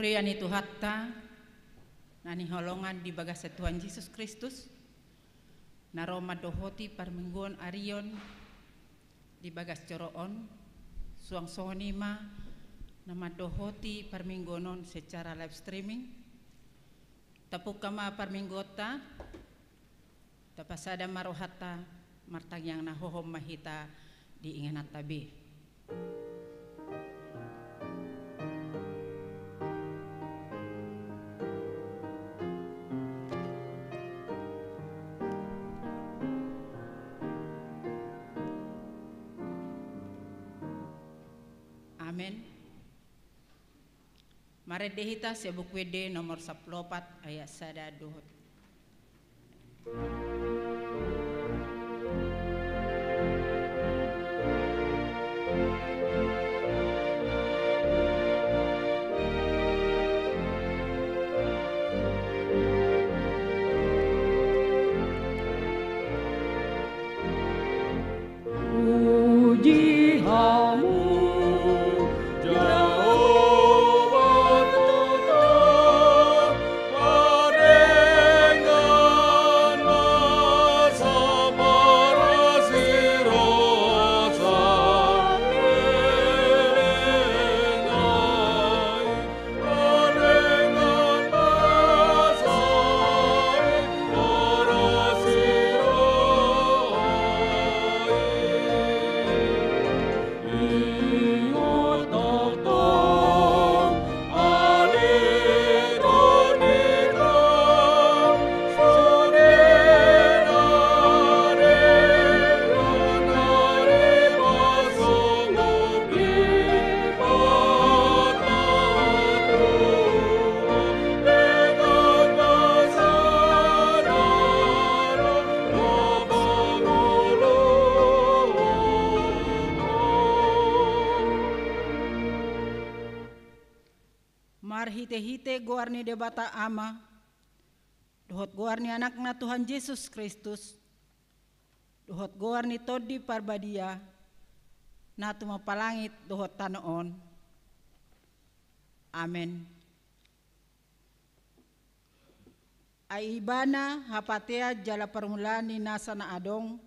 Uhrian itu hatta nani holongan di bagas Tuhan Yesus Kristus naroma dohoti parminggon arion di bagas coroon suang sonima nama dohoti parminggonon secara live streaming tapuk kama parminggota tapasada marohata martang yang nahohom mahita diinganat tabi. Amin. Mare dehita sebuk WD nomor 14 ayat sada dohot. Hite-hite goarni debata ama dohot goarni anakna Tuhan Yesus Kristus dohot goarni todi parbadia natu mapalangit dohot tanoon. Amen. Aibana hapatea jala permulani nasana adong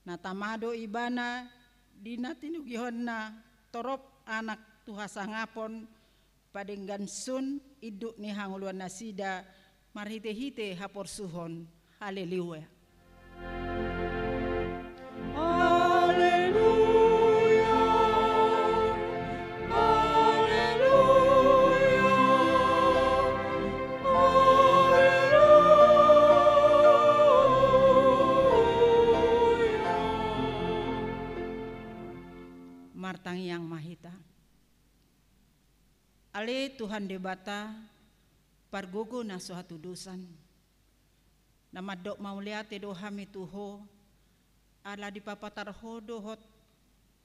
natamado ibana dinatinugihonna torop anak tuhasangapon padenggan sun iduk ni hanguluan nasida marhite-hite hapor suhon. Haleluya. Haleluya. Haleluya. Haleluya. Martang yang mahita. Ale Tuhan debata pargogo na suatu dosan. Nama dok mauliate dohami tuho ala dipapatarho dohot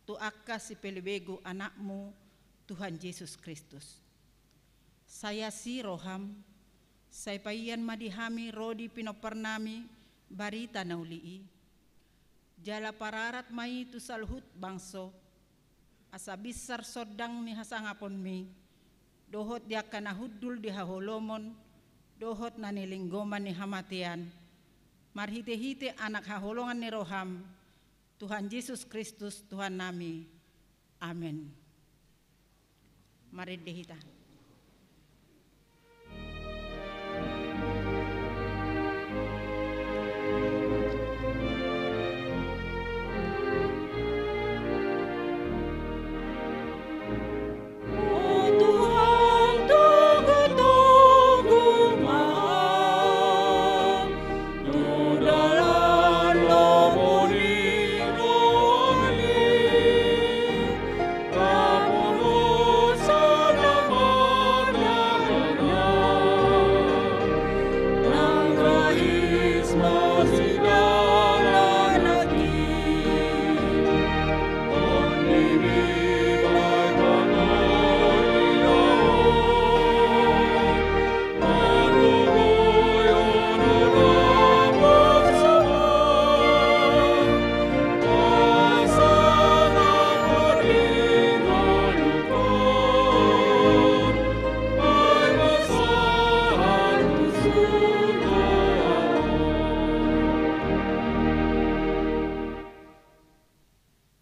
tu akas si pelebego anakmu Tuhan Yesus Kristus. Saya si roham, saya payan madihami rodi pinopernami barita naulii. Jala pararat mai tu salhut bangso, asa bisar sodang ni hasangapon mi. Dohot dia kana hudul di haholomon, dohot na nilinggoman ni hamatian. Marhite-hite anak haholongan ni roham, Tuhan Yesus Kristus Tuhan nami. Amin. Mari dehita. Sama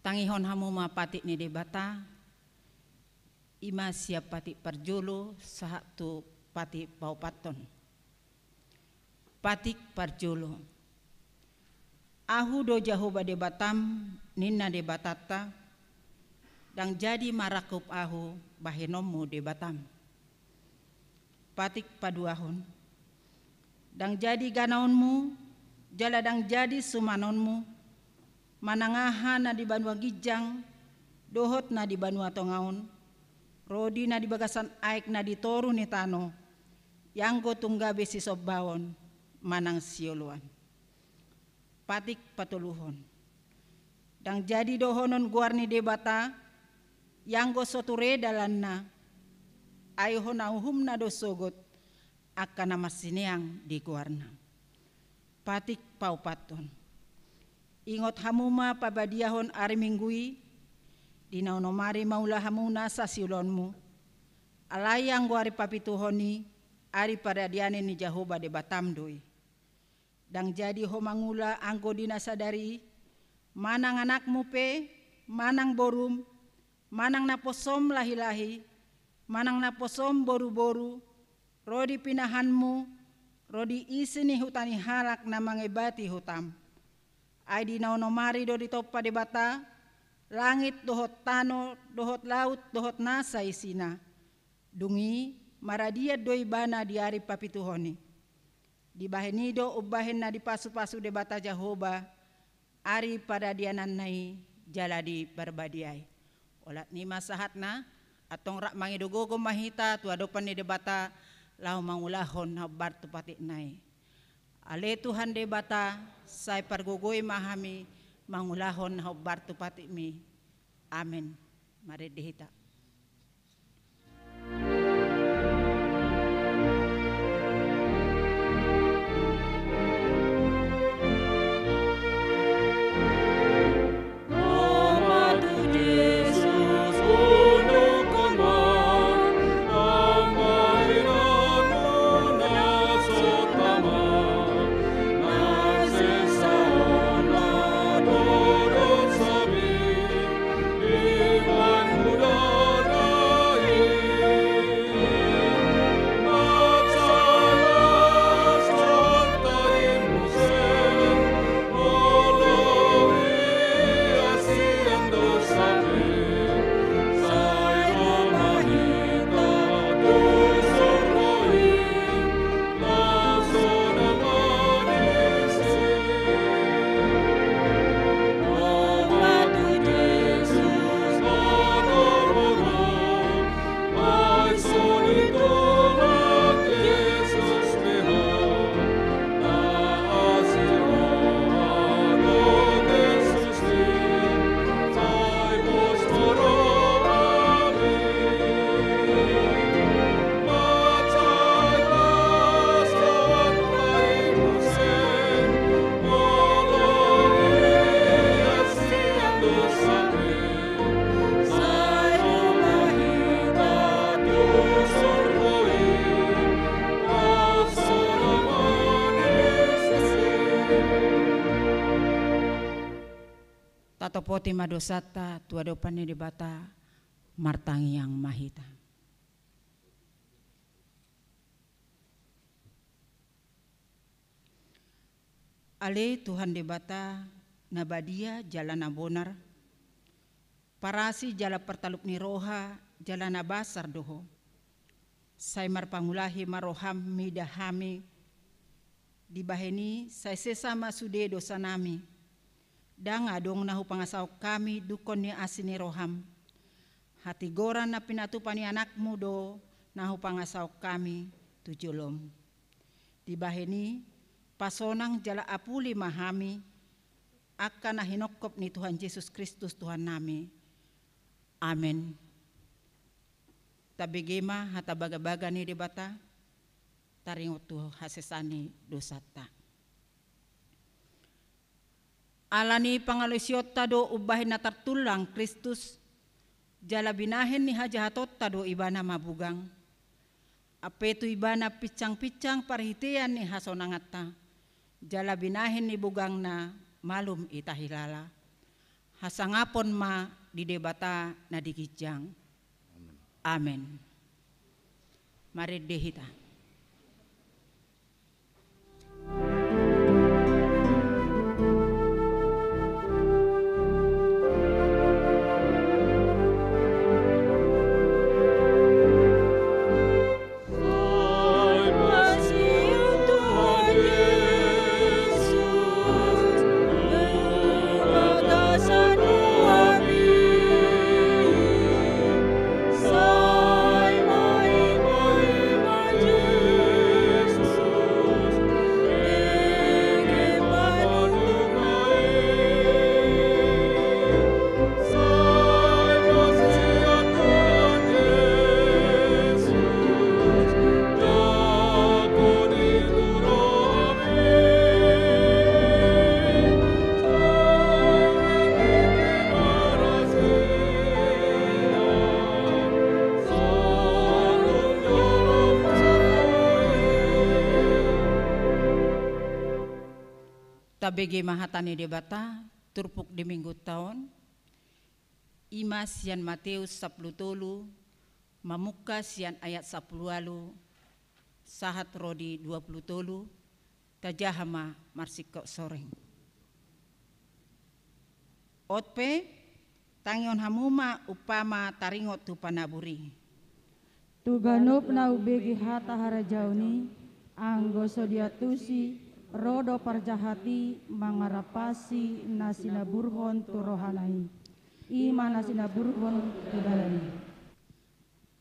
tangihon hamu mapati ni debata ima siap pati parjolo saha tu pati paupaton. Patik parjolo. Ahu do Jahoba debatam ninna debatata dang jadi marakup ahu bahenomu debatam. Patik paduahon. Dang jadi ganaonmu jala dang jadi sumanonmu manangaha na di banua gijang dohot na di banua tongaon rodi na di bagasan aik na di toru ni tano yanggo tungga besi sobbawon manang sioluan. Patik patuluhon. Dang jadi dohonon guarni debata yanggo soture dalanna ayhon auhumna dosogot akan nama sineang di guarna. Patik paupaton. Ingot hamuma pabadiahon ari minggui dinaunomari maula hamuna sasiulonmu alayang guari papituhoni ari paradiane ni Jahoba debatam doi. Dang jadi homangula anggo dinasadari manang anakmu pe manang borum manang naposom lahi-lahi manang naposom boru-boru rodi pinahanmu rodi isini hutani halak na mangebati hutam. Ai di naunomari do di topa debata langit dohot tano dohot laut dohot nasa isina. Dungi maradia doi bana di ari papituhoni. Di bahenido ubahen na di pasu-pasu debata Jahoba ari pada dianan nai jaladi barbadiai. Olat ni masahatna atong rak mangidogogo mahita tu adopan ni debata lau mangulahon habar tu patik nai. Ale Tuhan debata sai pargogoi mahami mangulahon habar tu patik mi. Amin. Mari dihita. Tatopoti madosata tuadopani debata martangi yang mahita. Ale Tuhan debata nabadia jalan abonar parasi jala pertalup ni roha jalan abasar doho sai marpangulahi maroham midahami dibaheni sai sesama sude dosa nami dang adong nahu pangasau kami dukon ni asini roham hati goran na pinatupani anakmu do nahu pangasau kami tujulom dibaheni pasonang jala apuli mahami akan nahinokop ni Tuhan Yesus Kristus Tuhan nami. Amin. Tabigema hata baga-baga ni debata taringutu hasesani dosata. Alani pangalosyot tado ubahin na tartulang Kristus jala binahin ni hajahatot tado ibana mabugang. Apetu ibana picang-picang parhitian ni hasonangata jala binahin ni bugang na malum itahilala. hasangapon ma di debata na digijang. Amen. Mari dehita. Tabege mahatani debata turpuk di minggu tahun ima sian Matius 10 tolu mamuka sian ayat 10 alu sahat rodi 20 tolu tajahama marsiko soreng otpe tangion hamuma upama taringot tu panaburi Tuganop na ubegi hata harajauni anggo sodiatusi rodo parjahati mangarapasi nasinaburhon turohanai ima nasinaburhon tudalani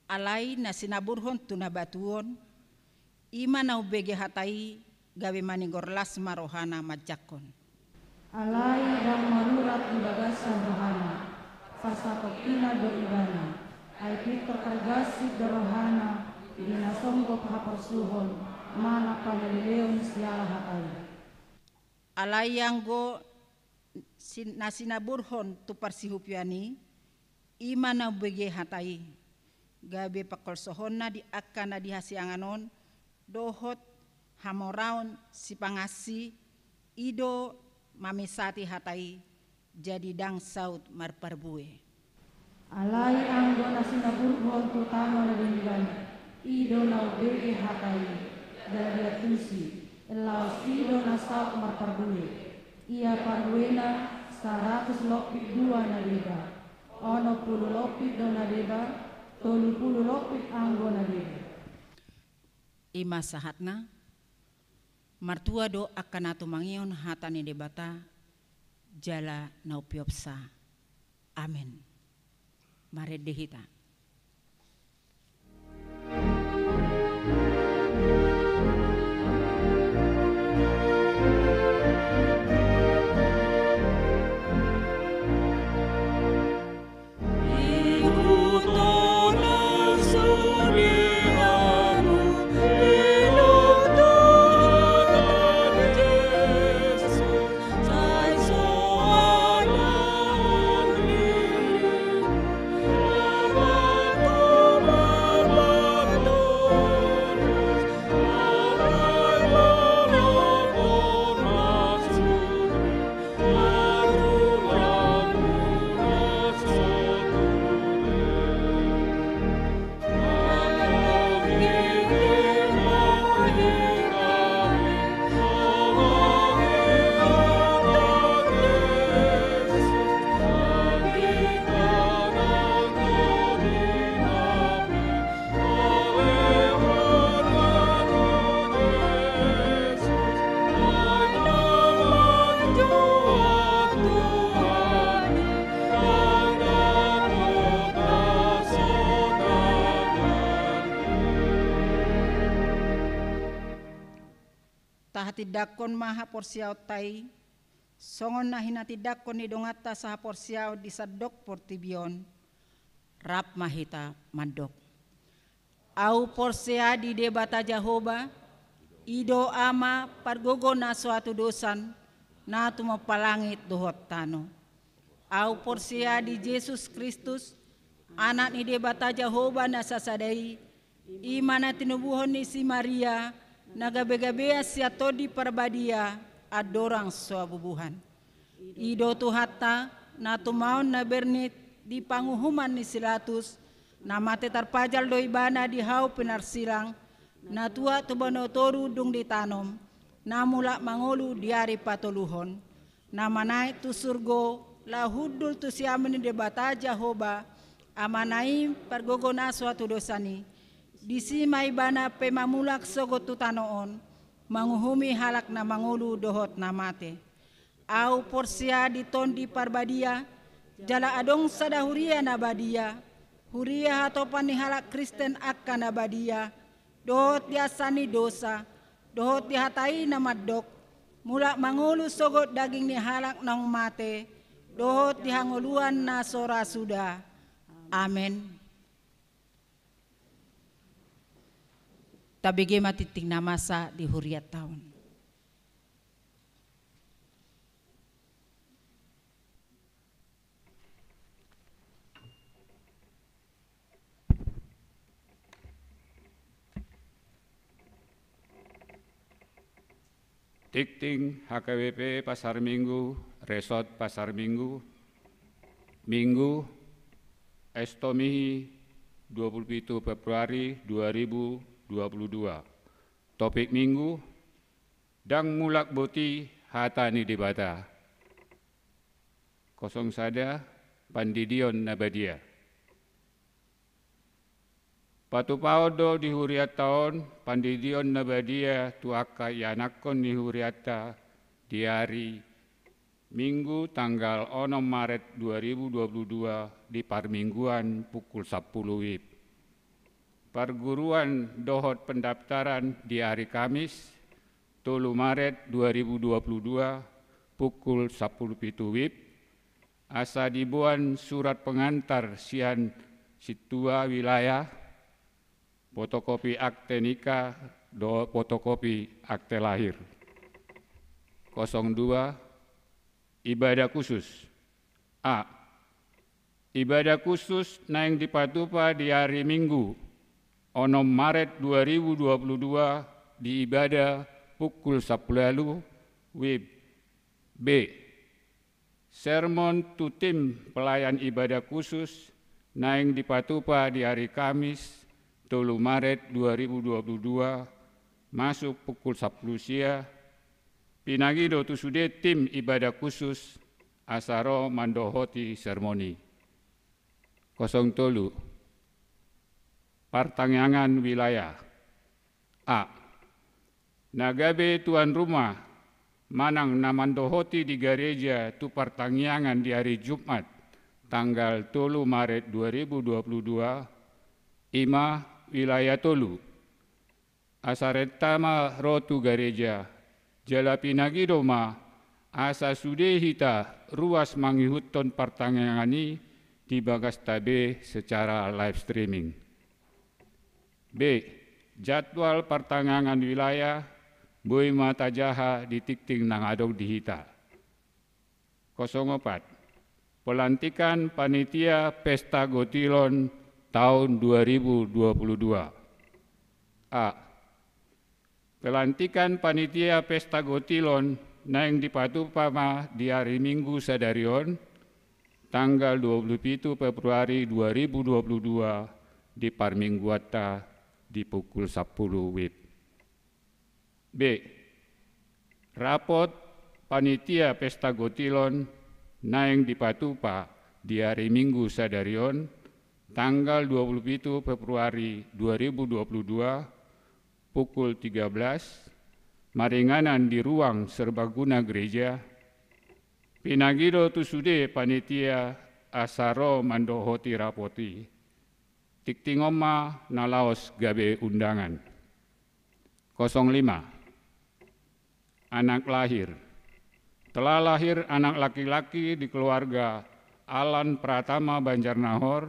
alai nasinaburhon tunabatuon ima na ubege hatai gawe manigor lasma rohana majakon alai dan marurat ibagasa rohana fasakokina do ibana ai piktor kargasi do rohana dinasonggok hapersuhon mana pamilileon siala hatai alai yanggo nasinaburhon tu parsihupiani ima na ubege hatai gabe pakol sohonna di akana di hasianganon dohot hamoraon si pangasi ido mamisati hatai jadi dang saut marparbue alai anggo nasinaburhon tutama na dindigan ido na ubege hatai dari atusi elau sido na saut marparbue ia parbuena 100 lopit 2 na deba ono 10 lopit do na deba 30 lopit anggo na deba ima sahatna martua do akan atu mangion hatani debata jala naupiopsa amen mare dehita tahati dakon maha porsiao tai songon na hinati dakon ni dongata saha porsiao disadok portibion rap mahita mandok au porsia di debata Jahoba ido ama pargogo na suatu dosan na tumapalangit dohot tano au porsia di Yesus Kristus anak ni debata Jahoba na sasadai imana tinubuhon ni si Maria nagabe-gabea siato di parbadia adorang suabubuhan ido tuhata na tumaon na bernit di panguhuman ni Silatus, na mate tarpajal do ibana di hau pinarsilang, na tua tubano toru dung ditanom, na mula mangulu diari patuluhon, na manai tu surgo, la hudul tu siamen de bata Jehoba, amanai pergogona suatu dosani, disi maibana pemamulak sogot tu tanoon, manguhumi halak na mangulu dohot na mate. Au porsia ditondi parbadia, jala adong sadahuria na badia, huria hatopan ni halak Kristen akan na badia, dohot diasani dosa, dohot dihatai na madok, mula mangulu sogot daging ni halak nang mate, dohot dihanguluan na sora suda. Amen. Tabige matiting na masa di huriat tahun. Tikting HKBP Pasar Minggu, Resort Pasar Minggu, Minggu, Estomihi 27 Februari 2022. Topik Minggu, Dang mulak boti hatani dibata. Kosong sada, Pandidion Nabadia. Patu paudo di huriat tahun, Pandidion Nabadia tuaka yanakon di huriata di hari Minggu tanggal 6 Maret 2022 di Parmingguan pukul 10 WIB. Perguruan dohot pendaftaran di hari Kamis 3 Maret 2022 pukul 10 WIB. Asa dibuan surat pengantar sian situa wilayah, fotokopi akte nikah, do fotokopi akte lahir. 02 Ibadah khusus. A. Ibadah khusus naing dipatupa di hari Minggu 6 Maret 2022 di ibadah pukul 10 WIB. B. Sermon tutim pelayan ibadah khusus naing dipatupa di hari Kamis 3 Maret 2022 masuk pukul 10 sia. Pinagido tusude tim ibadah khusus asaro mandohoti sermoni. 03 Pertangyangan wilayah. A. Nagabe tuan rumah manang namandohoti di gereja tu pertangyangan di hari Jumat tanggal 3 Maret 2022 ima wilayah Tolu. Asaretama rotu gereja jala pinagidoma asa sudehita ruas mangihuton pertangangani di bagas tabe secara live streaming. B. Jadwal pertangangan wilayah boy mata jaha ditikting nang adong dihita. 04 Pelantikan Panitia Pesta Gotilon tahun 2022. A. Pelantikan Panitia Pesta Gotilon naing dipatupama di hari Minggu sadarion tanggal 27 Februari 2022 di Parmingguata di pukul 10 WIB. B. Rapot Panitia Pesta Gotilon naing dipatupa di hari Minggu sadarion tanggal 27 Februari 2022 pukul 13 maringanan di ruang serbaguna gereja. Pinagido tusude panitia asaro mandohoti rapoti. Tiktingoma nalaos gabe undangan. 05 Anak lahir. Telah lahir anak laki-laki di keluarga Alan Pratama Banjarnahor,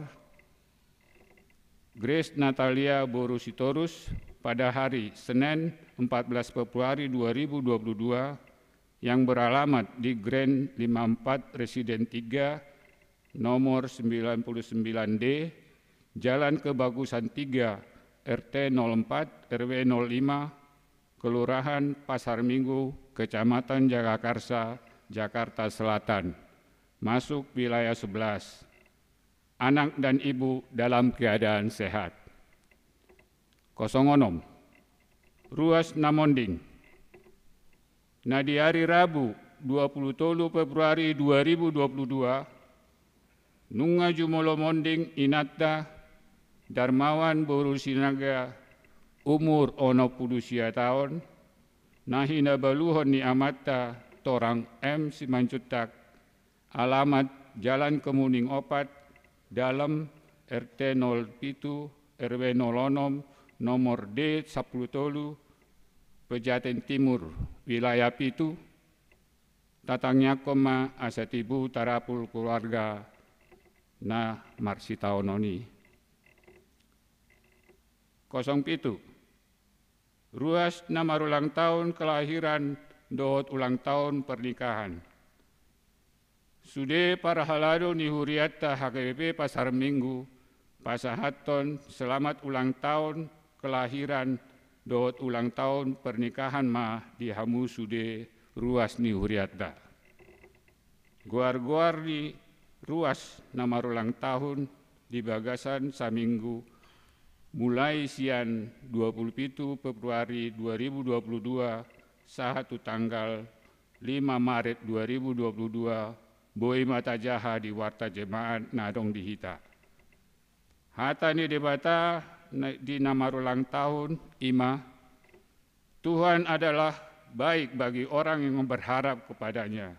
Grace Natalia Borusitorus pada hari Senin 14 Februari 2022 yang beralamat di Grand 54 Residen 3 nomor 99D Jalan Kebagusan 3 RT 04 RW 05 Kelurahan Pasar Minggu Kecamatan Jagakarsa Jakarta Selatan masuk wilayah 11. Anak dan ibu dalam keadaan sehat. 06. Ruas Namonding. Nah di hari Rabu 23 Februari 2022, Nunga Jumolo Monding Inatta Darmawan Boru Sinaga umur 60 tahun, nahina baluhon ni amata torang M Simancutak, alamat Jalan Kemuning Opat, dalam RT 07 RW 06 nomor D 10 Pejaten Timur, wilayah Pitu, tatangnya koma asatibu tarapul keluarga na Marsitaononi. 07. Ruas nama ulang tahun kelahiran dohot ulang tahun pernikahan. Sude para halado ni huriatta HKBP Pasar Minggu, pasahaton selamat ulang tahun kelahiran dohot ulang tahun pernikahan ma dihamu sude ruas ni huriatta. Guar-guar di ruas nama ulang tahun di Bagasan saminggu mulai sian 27 Februari 2022 sahatu tanggal 5 Maret 2022 Boi mata jaha di warta jemaat nadong dihita. Hata ni debata di nama ulang tahun ima, Tuhan adalah baik bagi orang yang berharap kepadanya,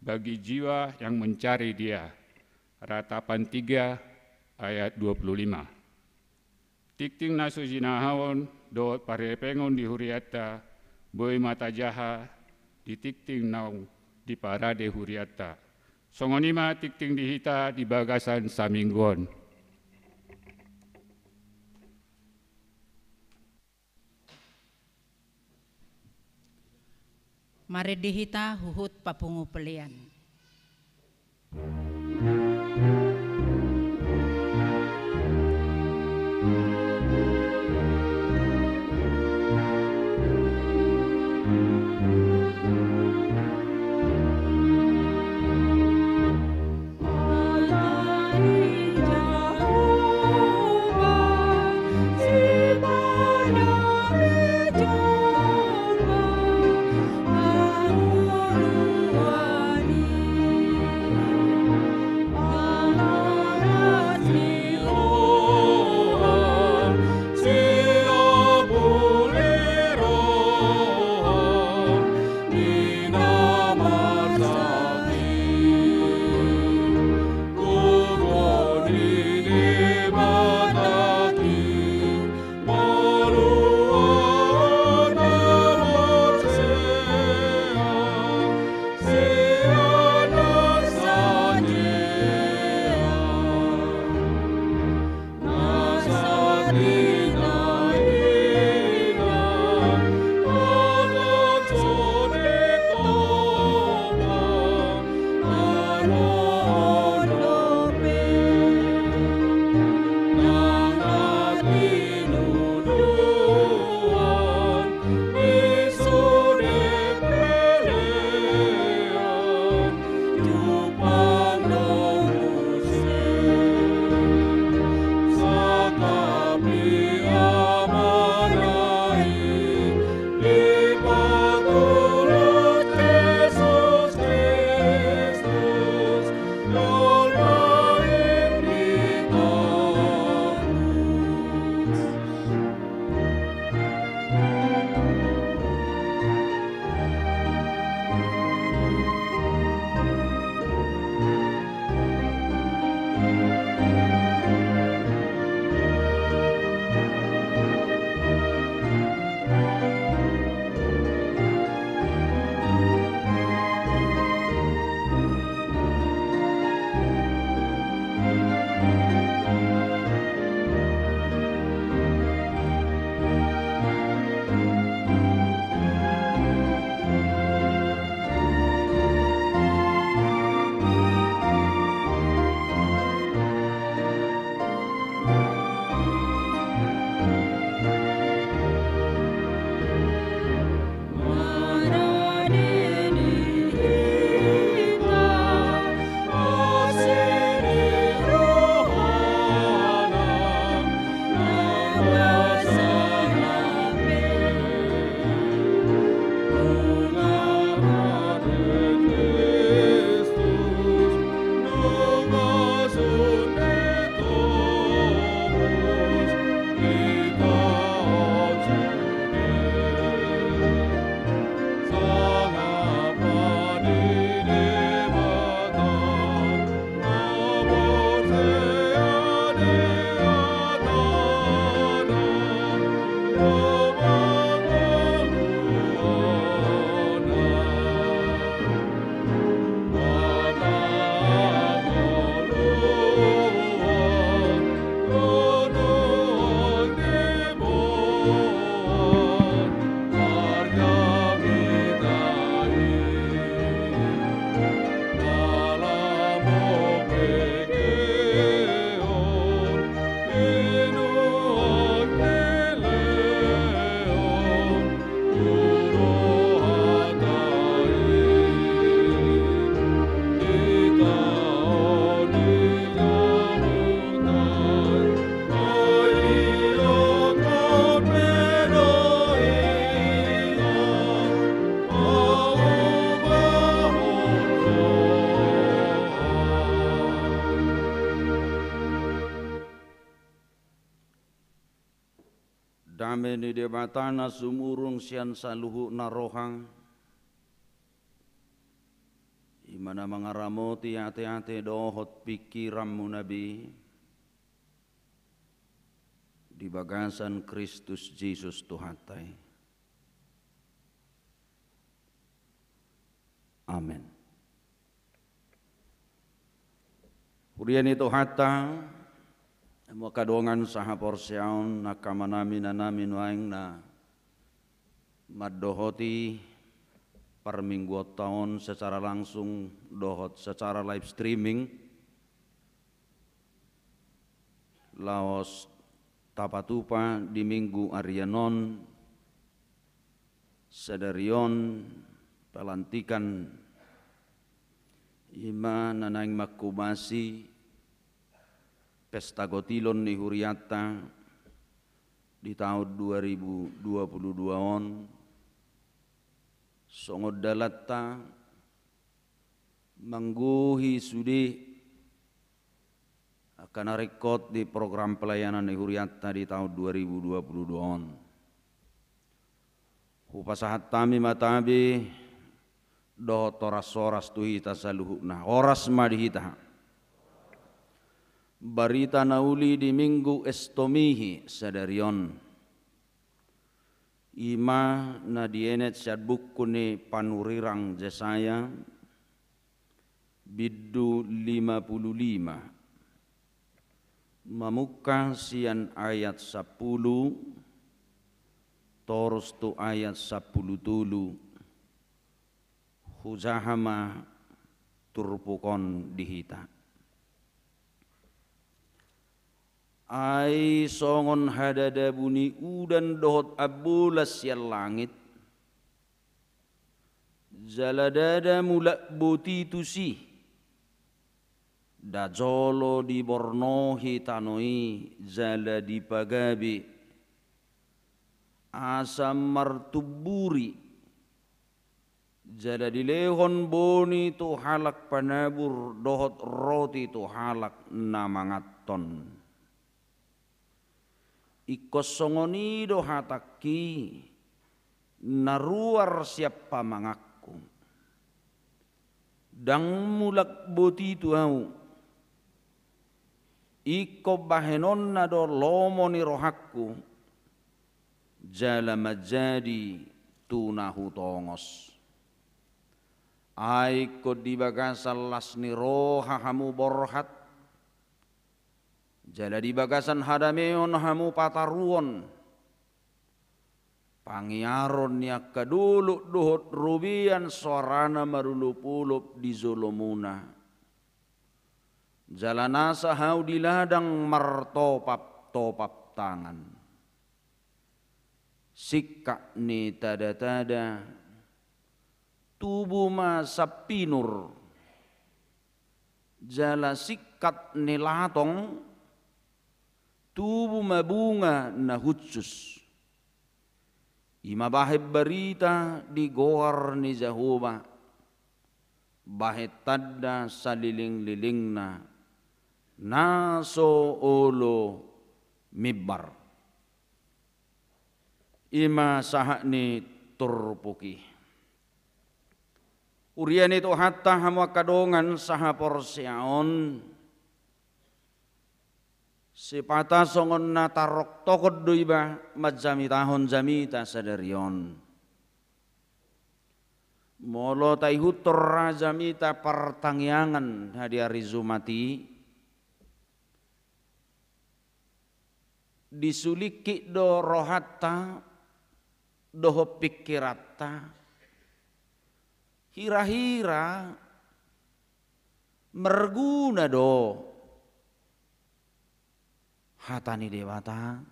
bagi jiwa yang mencari Dia. Ratapan 3 ayat 25. Tikting nasu jinahawon doot parepengon di huriata, boi mata jaha di tikting naung di parade huriata. Songonima tikting dihita di Bagasan saminggon. Mari dihita huhut papungu pelian. Ani dame ni debatana sumurung sian saluhu narohang imana mangaramoti ate-ate dohot pikiranmu nabi di bagasan Kristus Yesus Tuhatai. Amin. Urian itu hatta makadongan saha porsiaon nakamanami nanami waing na madohoti per minggu tahun secara langsung dohot secara live streaming laos tapatupa di minggu Arianon sedarion pelantikan ima nanaing makubasi pesta gotilon ni Huriata di tahun 2022 on songod dalatta mangguhi sudi akan rekod di program pelayanan ni Huriata di tahun 2022 on. Hupasahat tami matabi do toras-soras tuhita saluhuna oras madihita. Barita nauli di minggu estomihi sadarion. Ima na dienet siad bukuni panurirang Jesaya biddu 55. Mamuka sian ayat 10 torus tu ayat 10 tulu huzahama turpukon dihita. Ai songon hadada buni udan dohot abulas ya langit zaladada mulak boti tusi dajolo di bornohi tanoi zala di pagabi asam martuburi zala di lehon boni tu halak panabur dohot roti tu halak namangaton ikosongoni do hataki naruar siapa mangaku dang mulak boti tuau iko bahenon nado lomoni rohakku jala majadi tunahu tongos aiko di bagasal lasni roha hamu borhat jala di bagasan hadameon hamu pataruon pangiaron ya kaduluk duhut rubian sorana marulupulup di zolomuna jalanasa hau di ladang martopap tangan sikak ni tada-tada tubuh ma sapinur jala sikat ni latong tubuh mabunga na hutsus ima bahib barita di goar ni Jehovah bahit tadda saliling-liling na naso olo mibbar ima sahak ni turpuki urian itu hatta hamu kadongan saha porsiaon sipata songon natarok tokod duiba majami tahun jamita sadarion molo taihutor rajamita pertangyangan hadiari zumati disuliki do rohatta doho pikirata hira-hira merguna do hatani dewata.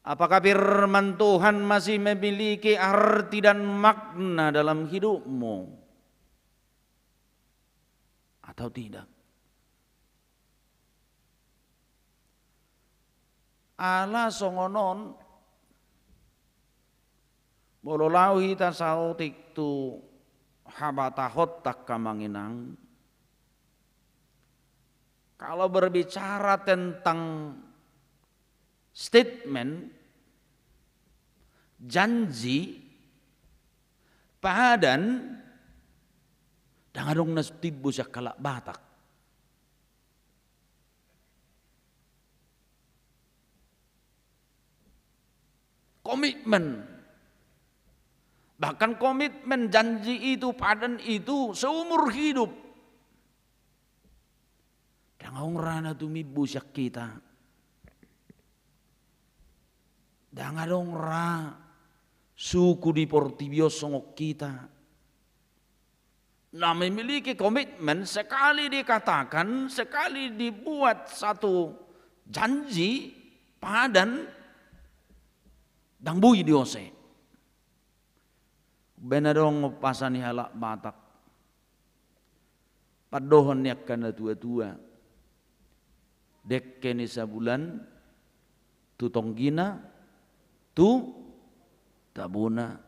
Apakah firman Tuhan masih memiliki arti dan makna dalam hidupmu atau tidak? Allah songonon bololau hita sautik tu habatahot tak kamanginang. Kalau berbicara tentang statement, janji, padan, dangadong nas tibo sa kalak batak. Komitmen. Bahkan komitmen janji itu, padan itu seumur hidup. Dangaong rana tumibo siya kita. Dangadong ra suku di Portibio songok kita. Nah, memiliki komitmen, sekali dikatakan, sekali dibuat satu janji, padan, dang bui diose. Benadong pasani halak batak. Padohon yak kana tua-tua. Dek keni sabulan, tutonggina, tu tabuna.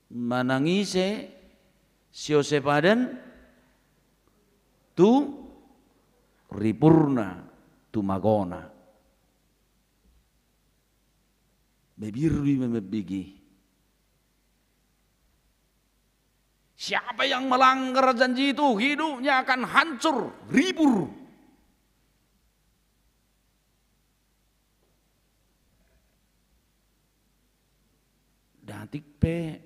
Manangise, sio sepadan, tu ripurna, tu magona. Bebirwi memebigi. Siapa yang melanggar janji itu hidupnya akan hancur, ribur. Datik pe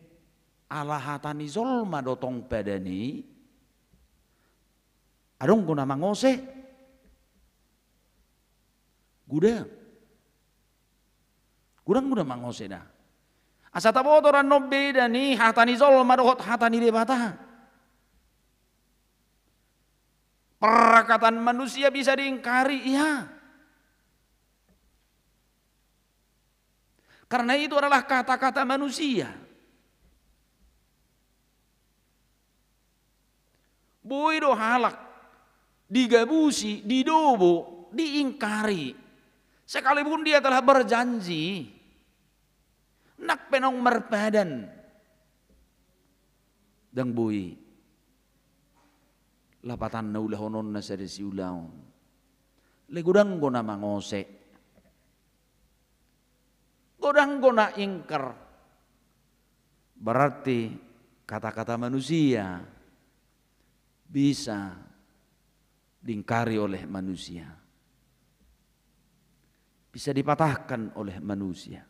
alahatani zolma dotong pedani adong guna mangose gudang guna mangose dah. Asa tabotoran no beda nih hatani zolma dohot hatani debata. Perkataan manusia bisa diingkari, iya. Karena itu adalah kata-kata manusia. Boido halak, digabusi, didobo, diingkari. Sekalipun dia telah berjanji, nak penong merpadan dang bui lapatan na ulahonon na sa resi ulaon legudang ko na mangose godang ko na ingkar berarti kata-kata manusia bisa diingkari oleh manusia, bisa dipatahkan oleh manusia.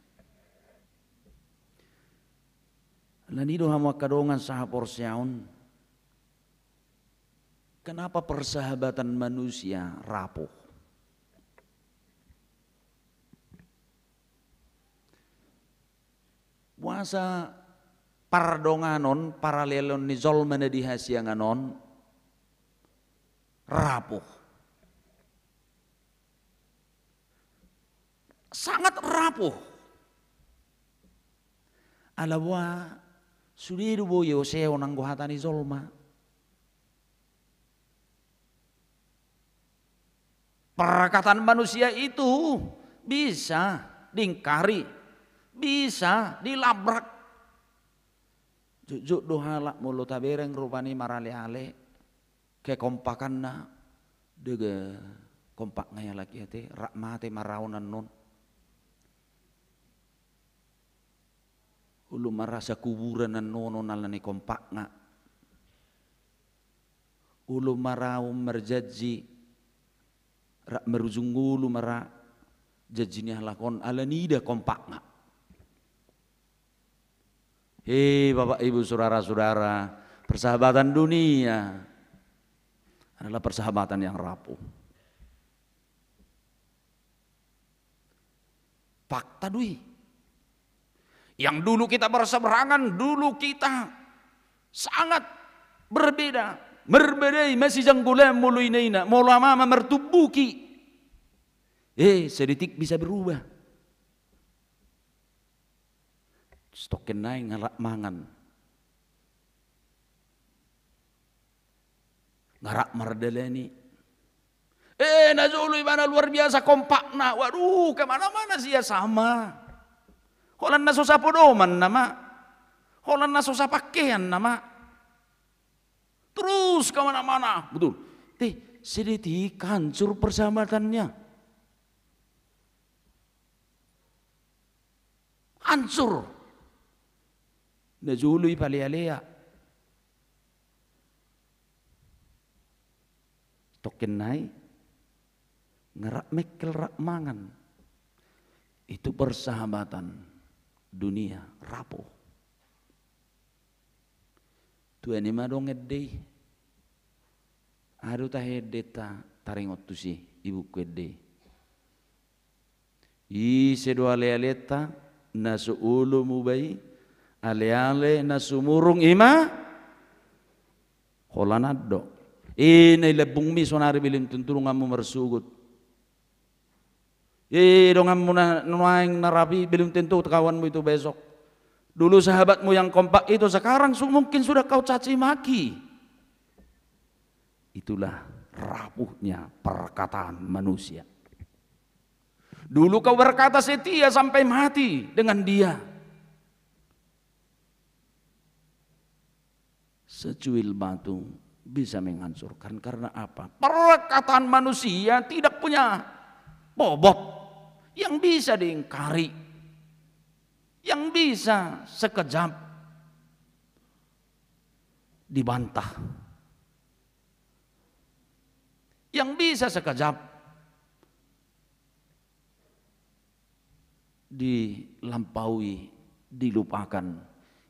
Lanido hama kadongan saha porsyaon. Kenapa persahabatan manusia rapuh? Puasa pardonganon paralelon ni zolmana dihasianganon rapuh. Sangat rapuh. Alawa sudiru boyo seo nang gohatani zolma. Perkataan manusia itu bisa diingkari, bisa dilabrak. Jujuk dohalak mulu tabereng rupani marale-ale kekompakan na dege kompak ngaya laki hati rakmate maraunan non. Ulu marasa kuburan nan nono nalani kompak nga. Ulu marau merjaji rak merujung ulu mara jajinya lakon alanida kompak nga. Hei Bapak Ibu saudara-saudara, persahabatan dunia adalah persahabatan yang rapuh. Fakta dui. Yang dulu kita berseberangan, dulu kita sangat berbeda. Berbedai masih janggulam mulu inaina, mula mama mertubuki. Sedetik bisa berubah. Stokin naik ngalak mangan. Ngarak mardalani. Nazului mana luar biasa kompakna. Waduh, kemana-mana sih ya sama. Holan na susah podoman nama, holan na susah pakaian nama, terus kemana-mana, betul. Sedetik hancur persahabatannya. Hancur. Najului palea-lea. Token nai ngerak mekel rak mangan. Itu persahabatan dunia rapuh. Tuan ini mah dong edei. Aduh tah edeta taringot tu si ibu kuedei. I sedo ale-aleta nasu ulu mubai ale-ale nasu murung ima holanado. Ini lebung mi sonari bilim tuntulung kamu mersugut. Dong kamu nuaing narabi bilim tentu kawanmu itu besok. Dulu sahabatmu yang kompak itu sekarang mungkin sudah kau caci maki. Itulah rapuhnya perkataan manusia. Dulu kau berkata setia sampai mati dengan dia. Secuil batu bisa menghancurkan karena apa? Perkataan manusia tidak punya bobot yang bisa diingkari, yang bisa sekejap dibantah, yang bisa sekejap dilampaui, dilupakan.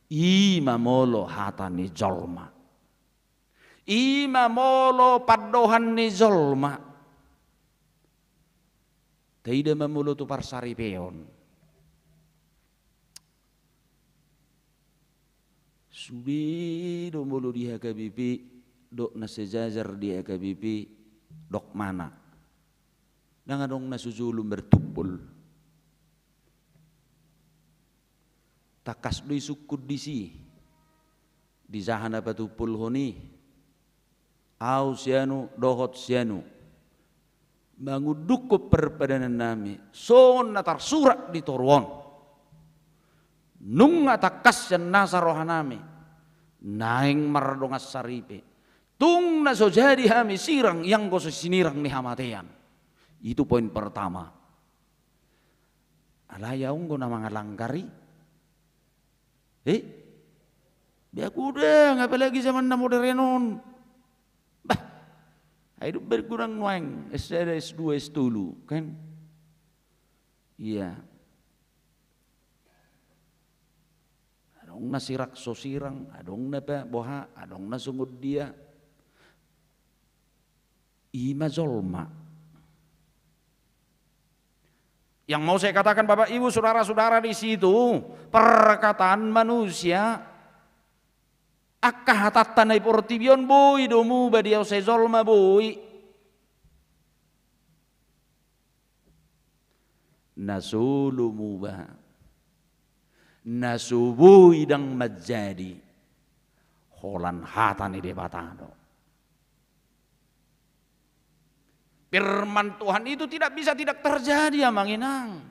Imamolo hatani jolma, imamolo padohan ni jolma. Tidak memulu tu parsari peon. Subi do mulu dia ke bibi, dok na sejajar dia ke bibi, dok mana? Nangadong na sujulum bertupul. Takas dui sukud disi di zahana patupul honi au sianu dohot sianu manguduk perpadanan nami son natar surat di torwon nung takas yan nasa rohanami naing mardongas saripe tung na so jadi hami sirang yang goso sinirang ni hamatean. Itu poin pertama. Alayaung go na mga langgari. Biar kuda, ngapa lagi zaman na modernon. Bah, hidup berkurang nuang, S1, S2, S3, kan? Iya. Adong na sirak sosirang, adong na pa boha, adong na sungod dia. Ima zolma. Yang mau saya katakan Bapak Ibu saudara-saudara di situ, perkataan manusia akah tatanai portibion boy domu badiau sezolma boy. Nasulu muba. Nasubu idang majadi. Holan hatani debatado. Firman Tuhan itu tidak bisa tidak terjadi ya manginang.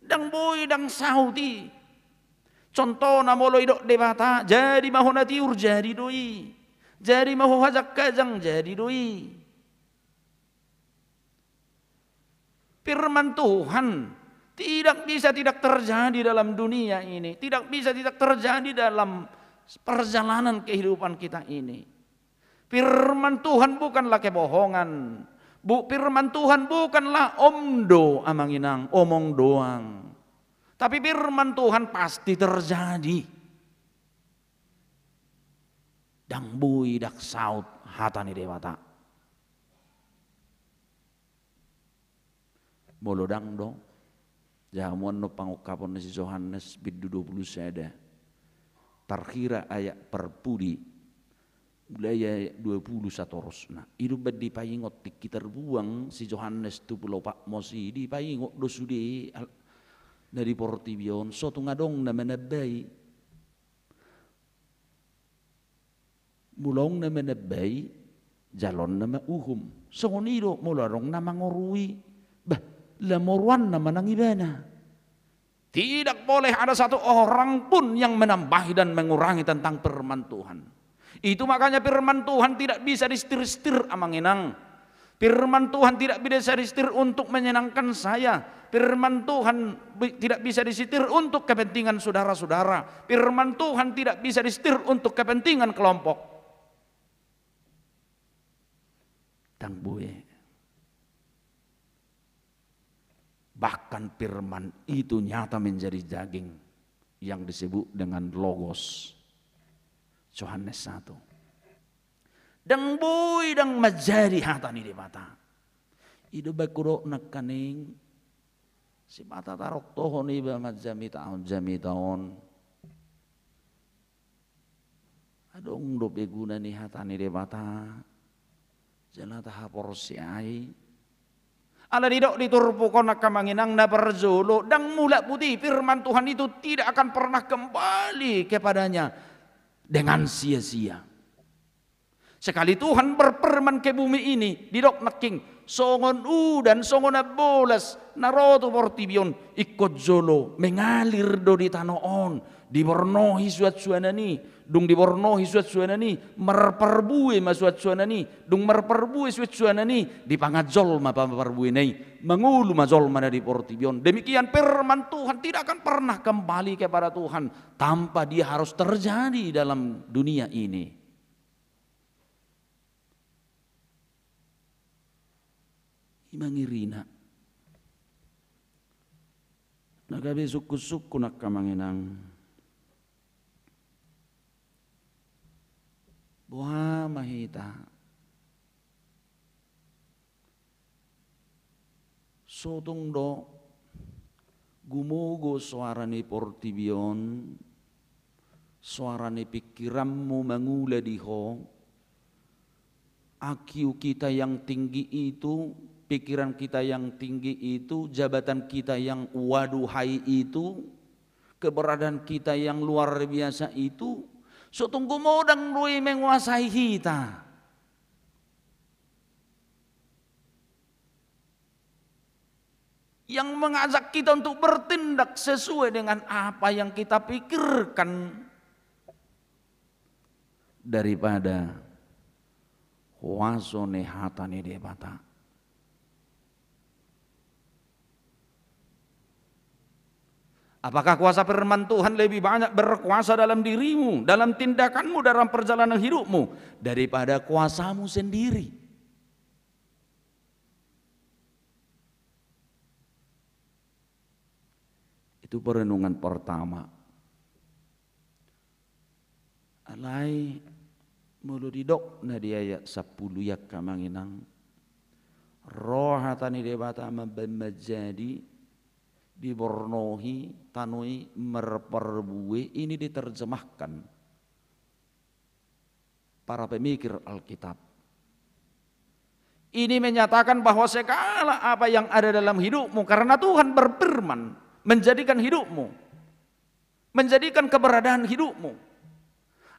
Dang boy dang sauti. Contoh namolo idok debata jadi mahu natiur jadi doi. Jadi mahu hajak kajang jadi doi. Firman Tuhan tidak bisa tidak terjadi dalam dunia ini, tidak bisa tidak terjadi dalam perjalanan kehidupan kita ini. Firman Tuhan bukanlah kebohongan. Firman Tuhan bukanlah omdo amanginang, omong doang. Tapi firman Tuhan pasti terjadi. Dang bui dak saut hatani dewata. Molodang dong. Jamuan no pangukapon na si Yohanes bidu 20 seda. Tarkira ayat perpudi. Mulai ayat 21 rosna. Idu bad di payingot tiki terbuang si Yohanes tu pulau Pak Mosi di payingot dosudi dari portibion so tu ngadong na menabay. Mulong na menabay jalon na mauhum. So nido mularong na mangorui. Bah, lamoruan na manangibana. Tidak boleh ada satu orang pun yang menambahi dan mengurangi tentang firman Tuhan. Itu makanya firman Tuhan tidak bisa disetir-setir amanginang. Firman Tuhan tidak bisa disetir untuk menyenangkan saya. Firman Tuhan tidak bisa disetir untuk kepentingan saudara-saudara. Firman Tuhan tidak bisa disetir untuk kepentingan kelompok. Tang buye. Bahkan firman itu nyata menjadi daging yang disebut dengan logos. Yohanes 1. Dang boy dang majari hatani di mata. Ido bakuro nakaning si mata tarok tohon iba majami tahun. Adong do beguna ni hatani di mata. Jana tahapor si ai. Ala didok diturpukon nakamanginang na perzolo dang mula putih firman Tuhan itu tidak akan pernah kembali kepadanya dengan sia-sia. Sekali Tuhan berfirman ke bumi ini, didok naking songon dan songon bolas naroto portibion ikut jolo mengalir do di tanoon dibornohi suat-suanani dung dibornohi suat-suanani merperbue masuat-suanani dung merperbue suat-suanani dipangajol ma parbue nei mengulu majol mana di portibion. Demikian firman Tuhan tidak akan pernah kembali kepada Tuhan tanpa dia harus terjadi dalam dunia ini. Mangirina nagabe suku-suku nakamanginang buha mahita sotong do gumugo suara ni portibion suara ni pikiranmu mangula diho akiu kita yang tinggi itu, pikiran kita yang tinggi itu, jabatan kita yang waduhai itu, keberadaan kita yang luar biasa itu, so tunggu modang lui menguasai kita. Yang mengajak kita untuk bertindak sesuai dengan apa yang kita pikirkan daripada wasone hatane debata. Apakah kuasa firman Tuhan lebih banyak berkuasa dalam dirimu, dalam tindakanmu, dalam perjalanan hidupmu daripada kuasamu sendiri? Itu perenungan pertama. Alai mulu didok na di ayat 10 ya kamanginang rohatani debata menjadi dibornohi tanui merperbue. Ini diterjemahkan para pemikir Alkitab. Ini menyatakan bahwa segala apa yang ada dalam hidupmu karena Tuhan berfirman menjadikan hidupmu, menjadikan keberadaan hidupmu.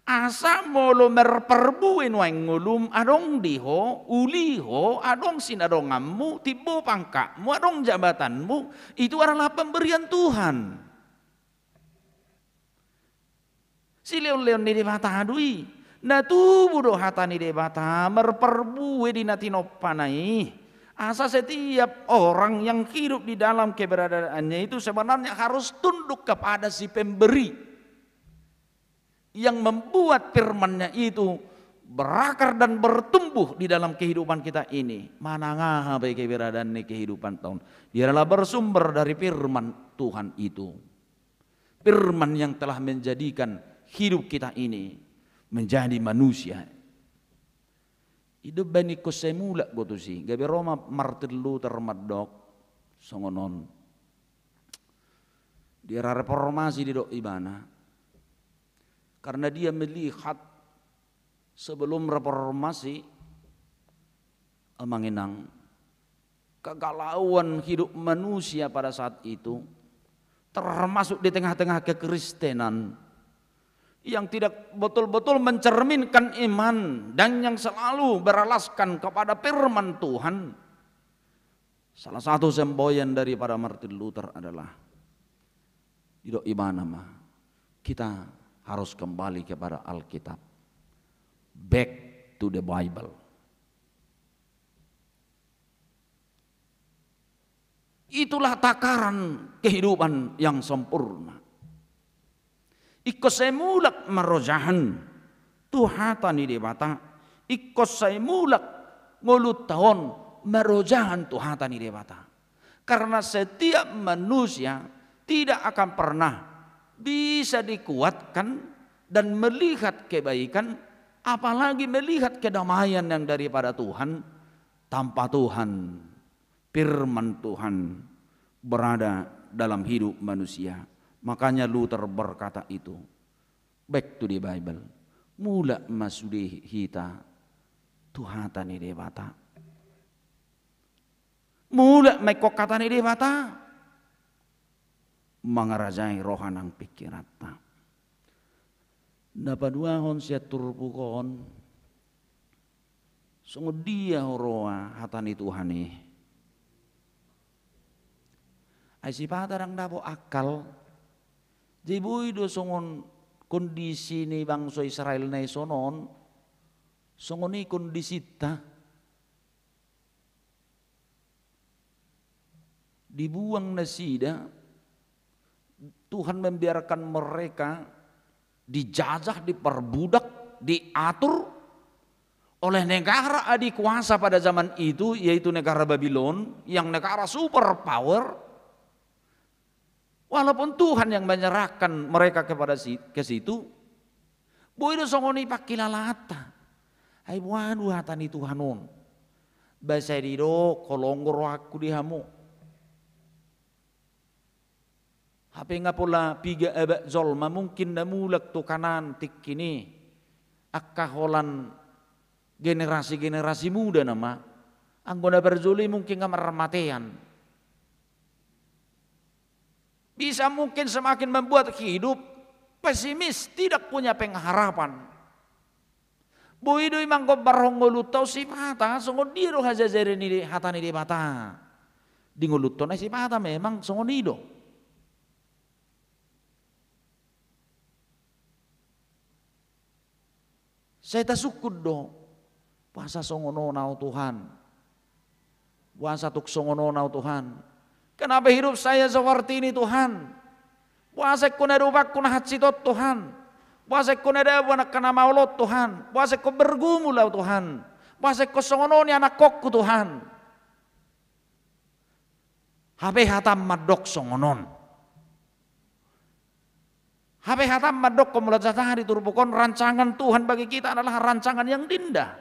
Asa molo merperbuin wang ngulum adong diho, uliho, adong sinadongammu, tibo pangkakmu, adong jabatanmu, itu adalah pemberian Tuhan. Si leon-leon di mata adui, na tubuh do hatani di mata merperbue di natinopanai. Asa setiap orang yang hidup di dalam keberadaannya itu sebenarnya harus tunduk kepada si pemberi yang membuat firman-Nya itu berakar dan bertumbuh di dalam kehidupan kita ini. Manangah baik keberadaan ini kehidupan tahun. Dia adalah bersumber dari firman Tuhan itu. Firman yang telah menjadikan hidup kita ini menjadi manusia. Hidup bani kosemula gotusi. Gabi Roma Martin Luther Madok songonon. Di era reformasi di dok ibana. Karena dia melihat sebelum reformasi manginang kegalauan hidup manusia pada saat itu, termasuk di tengah-tengah kekristenan yang tidak betul-betul mencerminkan iman dan yang selalu beralaskan kepada firman Tuhan. Salah satu semboyan daripada Martin Luther adalah hidup ibana mah kita harus kembali kepada Alkitab. Back to the Bible. Itulah takaran kehidupan yang sempurna. Ikut saya mulak merojahan Tuhatan di bata. Ikut saya mulak ngulut tahun merojahan Tuhatan di bata. Karena setiap manusia tidak akan pernah bisa dikuatkan dan melihat kebaikan, apalagi melihat kedamaian yang daripada Tuhan tanpa Tuhan, firman Tuhan berada dalam hidup manusia. Makanya Luther berkata itu. Back to the Bible. Mula masudi hita Tuhatan ni debata. Mula may kokatan ni debata. Mangarajay rohanang pikirata. Napaduahon siya turpukon. Sungod dia horoa hatan ni Tuhan ni. Ay si patarang dapo akal. Jibuy do songon kondisi ni bangsa Israel na sonon, songon ni kondisi ta. Dibuang na sida, Tuhan membiarkan mereka dijajah, diperbudak, diatur oleh negara adik kuasa pada zaman itu, yaitu negara Babylon, yang negara superpower. Walaupun Tuhan yang menyerahkan mereka ke situ, boy do songoni pakilalata. Ay buanu hatan itu Tuhanon. Basa dido kolonggor aku dihamu. Hape nga pula piga eba zolma mungkin na mulak to kanan tik kini. Akaholan generasi-generasi muda nama. Ang guna berzuli mungkin nga maramatean. Bisa mungkin semakin membuat hidup pesimis, tidak punya pengharapan. Boido imang ko barong ngulutaw si pata, sungod diro hajajere ni hata ni bata. Di ngulutaw na si pata memang sungod nido. Saya tasukod do, puasa songono na Tuhan. Puasa tuk songono na Tuhan. Kenapa hidup saya seperti ini Tuhan? Puasa ko na rupak ko na hatsitot Tuhan. Puasa ko na dawa na kanamaulot Tuhan. Puasa ko bergumulaw Tuhan. Puasa ko songono ni anak kokku Tuhan. Habe hatam madok songonon. Habe hatam madok ko mula jatah diturpukon rancangan Tuhan bagi kita adalah rancangan yang indah.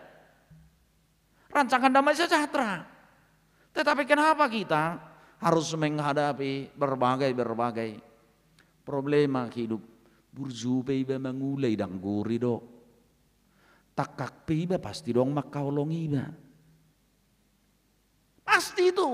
Rancangan damai sejahtera. Tetapi kenapa kita harus menghadapi berbagai problema hidup. Burjupe iba mengulay dang guri do. Takak iba pasti dong makaulong iba. Pasti itu.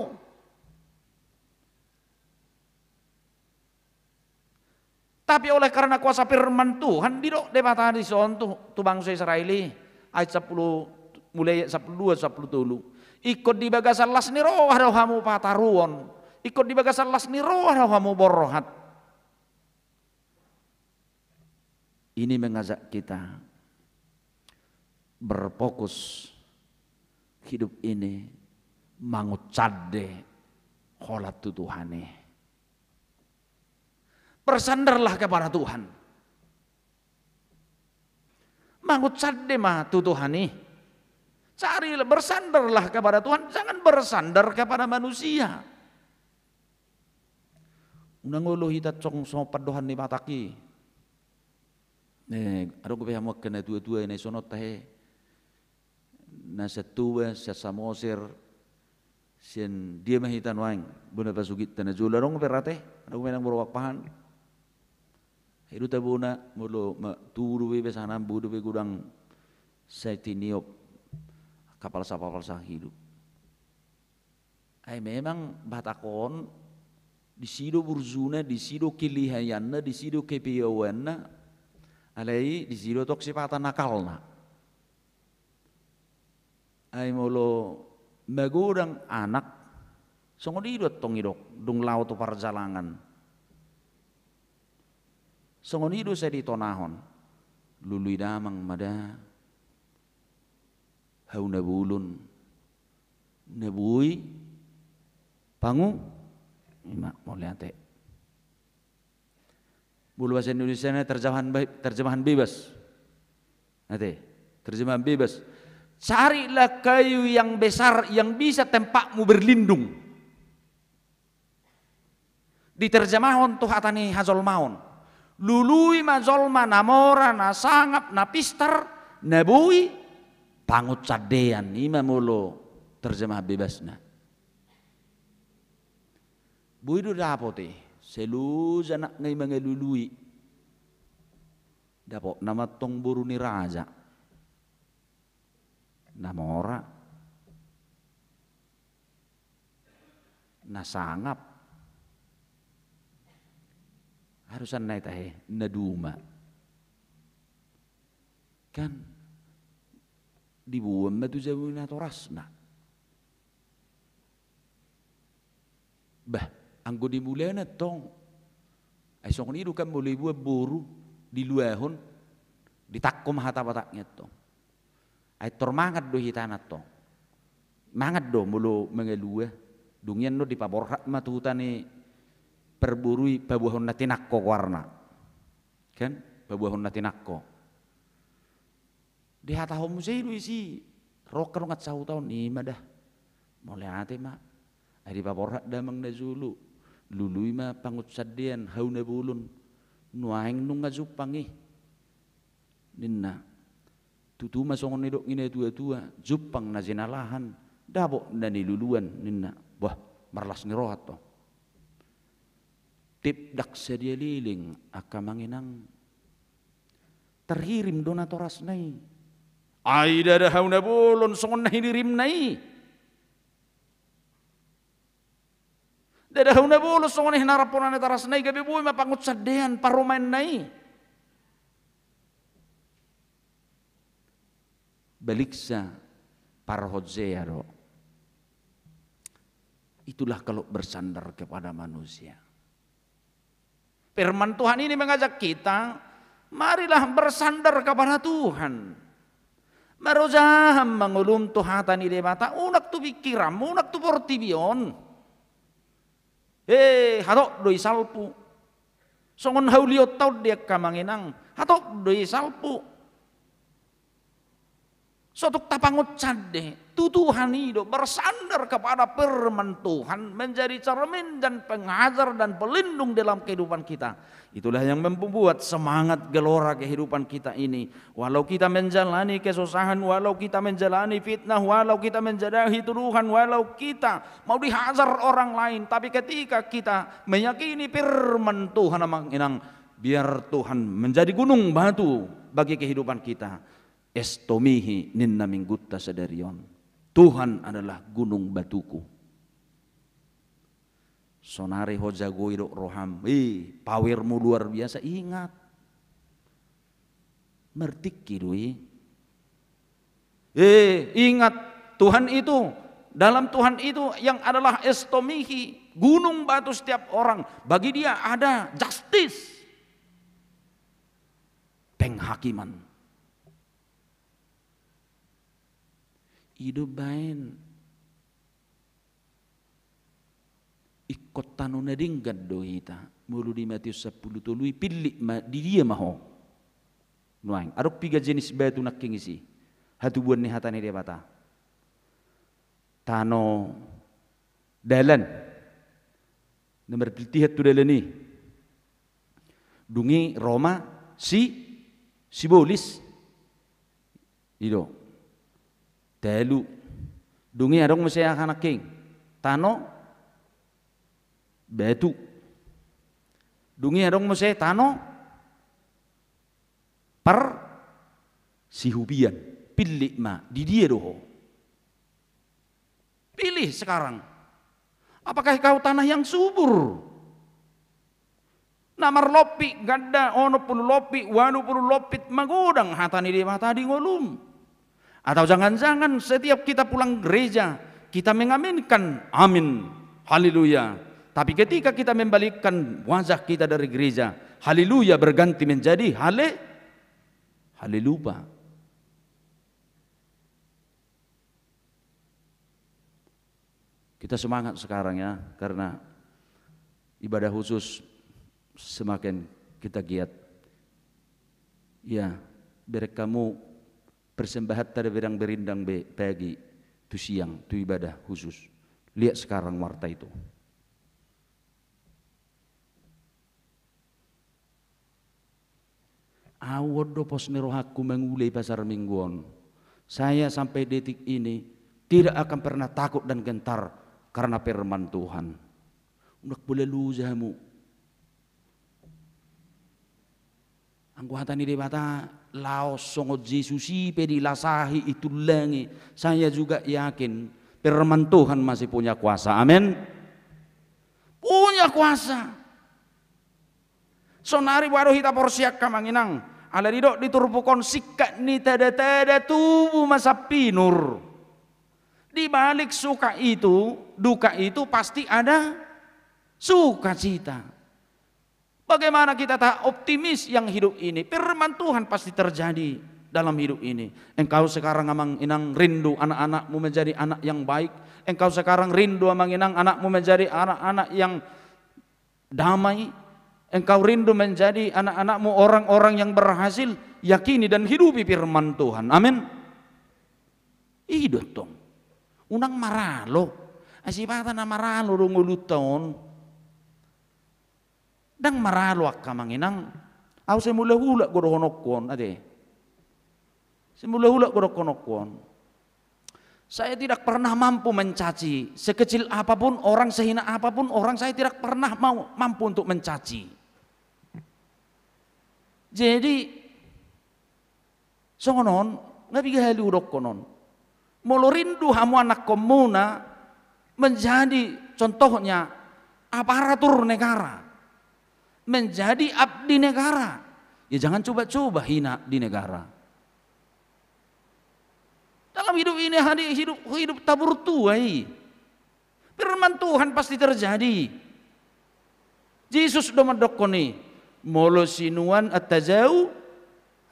Tapi oleh karena kuasa firman Tuhan di do debata di son tu bangsa Israeli ayat 10 mulai 12 13. Ikut di bagasan las ni roh hamu pataruon. Ikut di bagasan las ni roh hamu borohat. Ini mengajak kita berfokus hidup ini mangucade kholat tu Tuhane. Bersandarlah kepada Tuhan. Mangucade mah tu Tuhane. Carilah, bersandarlah kepada Tuhan, jangan bersandar kepada manusia. Unang ulo hitat cong sopat dohan ni mataki. Ada ko paham kena tua-tua ini sonot tahe. Nasa tua sa samosir sin dia mahitan wang buna pasugit tanah jula rong perate. Ada ko menang borowak pahan. Hidu tabuna mulo turu be sana budu be gudang setiniop kapal sah hidup. Ay memang batakon di sido burzuna, di sido kilihayanna, di sido kepiawanna, alai di sido toksipata nakalna. Ay molo magurang anak, songo didot tong idok, dung laut to parjalangan. Songo nido sa ditonahon, luluy damang mada. Hau nabulun nabuy pangu Ima mau lihat Bulu bahasa Indonesia terjemahan bebas. Nanti terjemahan bebas. Carilah kayu yang besar yang bisa tempatmu berlindung. Diterjemahan tuh hatani hazol maun. Lului mazolma namora na sangap na pistar na bui pangut cadean ima mulo terjemah bebasna. Bui do dapote selu janak ngai mangalului. Dapo nama tong buru ni raja. Namora nasangap harusan naik tahe naduma kan dibuam batu jauh na torasna bah anggo dimulai na tong ay song ni kan boleh buat boru di luahon ditakkom hata bataknya tong ay tormangat do hitanat tong mangat do mulu mengelua dungyan do dipaborhat matutani perburui pabuahon na tinakko warna kan pabuahon na tinakko di hatahom musay isi rokan ngat sahu tahun ni madah mulai ate ma ay dipaborhat damang na zulu lului ma pangut sadian hau na bulun nuaing nung ngazupangi ninna tutu masongon nidok ngine tua-tua jupang na zinalahan dabo na niluluan ninna wah marlas ngirohat to tipdak sedia liling akamanginang terhirim donatoras nai ai dada hauna bolon songon na hinirim nai dada hauna bolon songon hinaraponan taras nai gabi buy mapangut sadean parumain nai baliksa para hojzearo. Itulah kalau bersandar kepada manusia. Firman Tuhan ini mengajak kita, marilah bersandar kepada Tuhan. Marojaham mangulum tuhatan ide mata, unak tu pikiram, unak tu portibion. Hatok doi salpu. Songon hauliot tau dia kamanginang, hatok doi salpu. Suatu tapangut cade, Tuhan itu bersandar kepada firman Tuhan menjadi cermin dan pengajar dan pelindung dalam kehidupan kita. Itulah yang membuat semangat gelora kehidupan kita ini. Walau kita menjalani kesusahan, walau kita menjalani fitnah, walau kita menjadahi tuduhan, walau kita mau dihajar orang lain, tapi ketika kita meyakini firman Tuhan, biar Tuhan menjadi gunung batu bagi kehidupan kita. Estomihi ninna minggutta sadarion. Tuhan adalah gunung batuku. Sonare hojago idok roham. Powermu luar biasa. Ingat. Mertiki doi. Ingat. Tuhan itu. Dalam Tuhan itu yang adalah estomihi. Gunung batu setiap orang. Bagi dia ada justice. Penghakiman. Hidup bain ikut tanu nadingkat dohita mulu di Matius 10 tului pilih di dia maho nuang adok 3 jenis batu nakking isi hatu buan ni hatane dia bata tano dalan nomor tihat tu dalan ni dungi Roma sibolis ido Telu, dungi adong masih akan king, tano, batu, dungi adong masih tano, sihubian, pilih ma di dia doho, pilih sekarang, apakah kau tanah yang subur? Namar lopi, gada, ono puluh lopi, wanu puluh lopit magudang hatani di mata di ngolum. Atau jangan-jangan setiap kita pulang gereja, kita mengaminkan amin, haleluya. Tapi ketika kita membalikkan wajah kita dari gereja, haleluya berganti menjadi haleluya. Kita semangat sekarang ya, karena ibadah khusus semakin kita giat. Ya, biar kamu persembahan tada berang berindang pagi tu siang tu ibadah khusus. Lihat sekarang warta itu. Awodo pos nerohaku mengulai pasar mingguan. Saya sampai detik ini tidak akan pernah takut dan gentar karena firman Tuhan. Unak boleh luzamu. Angku hatani debata laos songot Yesusi pedi lasahi itu langi. Saya juga yakin firman Tuhan masih punya kuasa. Amin. Punya kuasa. Sonari baru kita porsiak kamanginang. Ala didok diturpukon sikat ni tada-tada tubuh masa pinur. Di balik suka itu, duka itu pasti ada sukacita. Bagaimana kita tak optimis yang hidup ini? Firman Tuhan pasti terjadi dalam hidup ini. Engkau sekarang amang inang rindu anak-anakmu menjadi anak yang baik. Engkau sekarang rindu amang inang anakmu menjadi anak-anak yang damai. Engkau rindu menjadi anak-anakmu orang-orang yang berhasil. Yakini dan hidupi firman Tuhan. Amin. Hidup dong. Unang maralo. Asipatan na maralo runguluton. Dang maralo akka manginang. Aw semula-hula gorohonokon ade. Semula-hula gorohonokon. Saya tidak pernah mampu mencaci. Sekecil apapun orang, sehina apapun orang, saya tidak pernah mampu untuk mencaci. Jadi songonon ngabiga halu konon. Molo rindu hamu anak komuna menjadi contohnya aparatur negara. Menjadi abdi negara. Ya jangan coba-coba hina di negara. Dalam hidup ini hidup tabur tuai. Firman Tuhan pasti terjadi. Yesus do medokoni. Molo sinuan at-tajau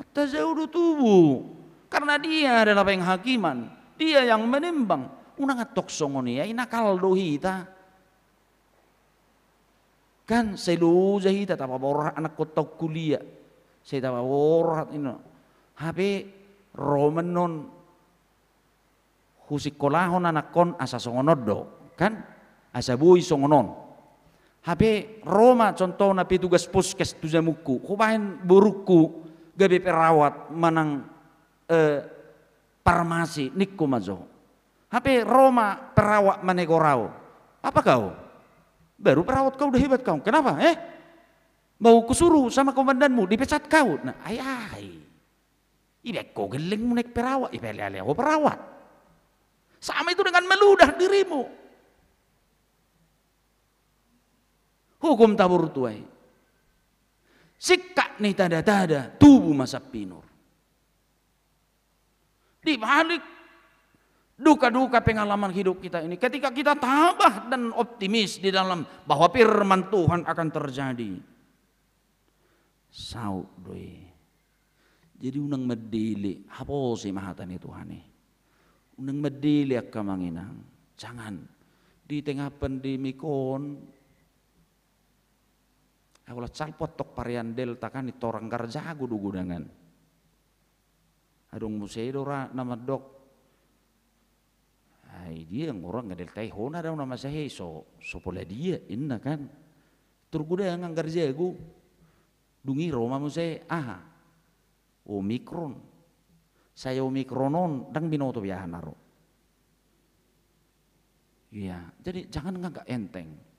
do tubuh. Karena dia adalah penghakiman. Dia yang menimbang. Unang atok songoni ya inakal dohita. Kan seluza hita tapa borah anak kota kuliah. Saya tapa borah ino. Habe romenon husikolahon anak kon asa songonodo. Kan asa bui songonon. Habe Roma contohnya petugas puskes tu jamuku, kubahin buruku gabe perawat manang farmasi nikku mazo. Habe Roma perawat manegorau. Apa kau? Baru perawat kau udah hebat kau. Kenapa? Mau kusuruh sama komandanmu dipecat kau. Nah, ayai. Ibek kau geleng mu naik perawat, ibek lele kau perawat. Sama itu dengan meludah dirimu. Hukum tabur tuai. Sikak nih tada-tada tubuh masa pinur. Di balik duka-duka pengalaman hidup kita ini, ketika kita tabah dan optimis di dalam bahwa firman Tuhan akan terjadi. Sau doi. Jadi unang medili, apa sih mahatan itu Tuhan. Unang medili akka manginang. Jangan di tengah pandemi kon. Kalau calpot tok varian delta kan itu orang garjago dugudangan. Adong museidora nama dok. Ay dia orang ngadel taihona daw nama saya so pola dia inna kan. Turgudangan garjago. Dungi Roma musei Omikron. Saya Omikronon dang binoto biahan naro. Iya, jadi jangan nggak enteng.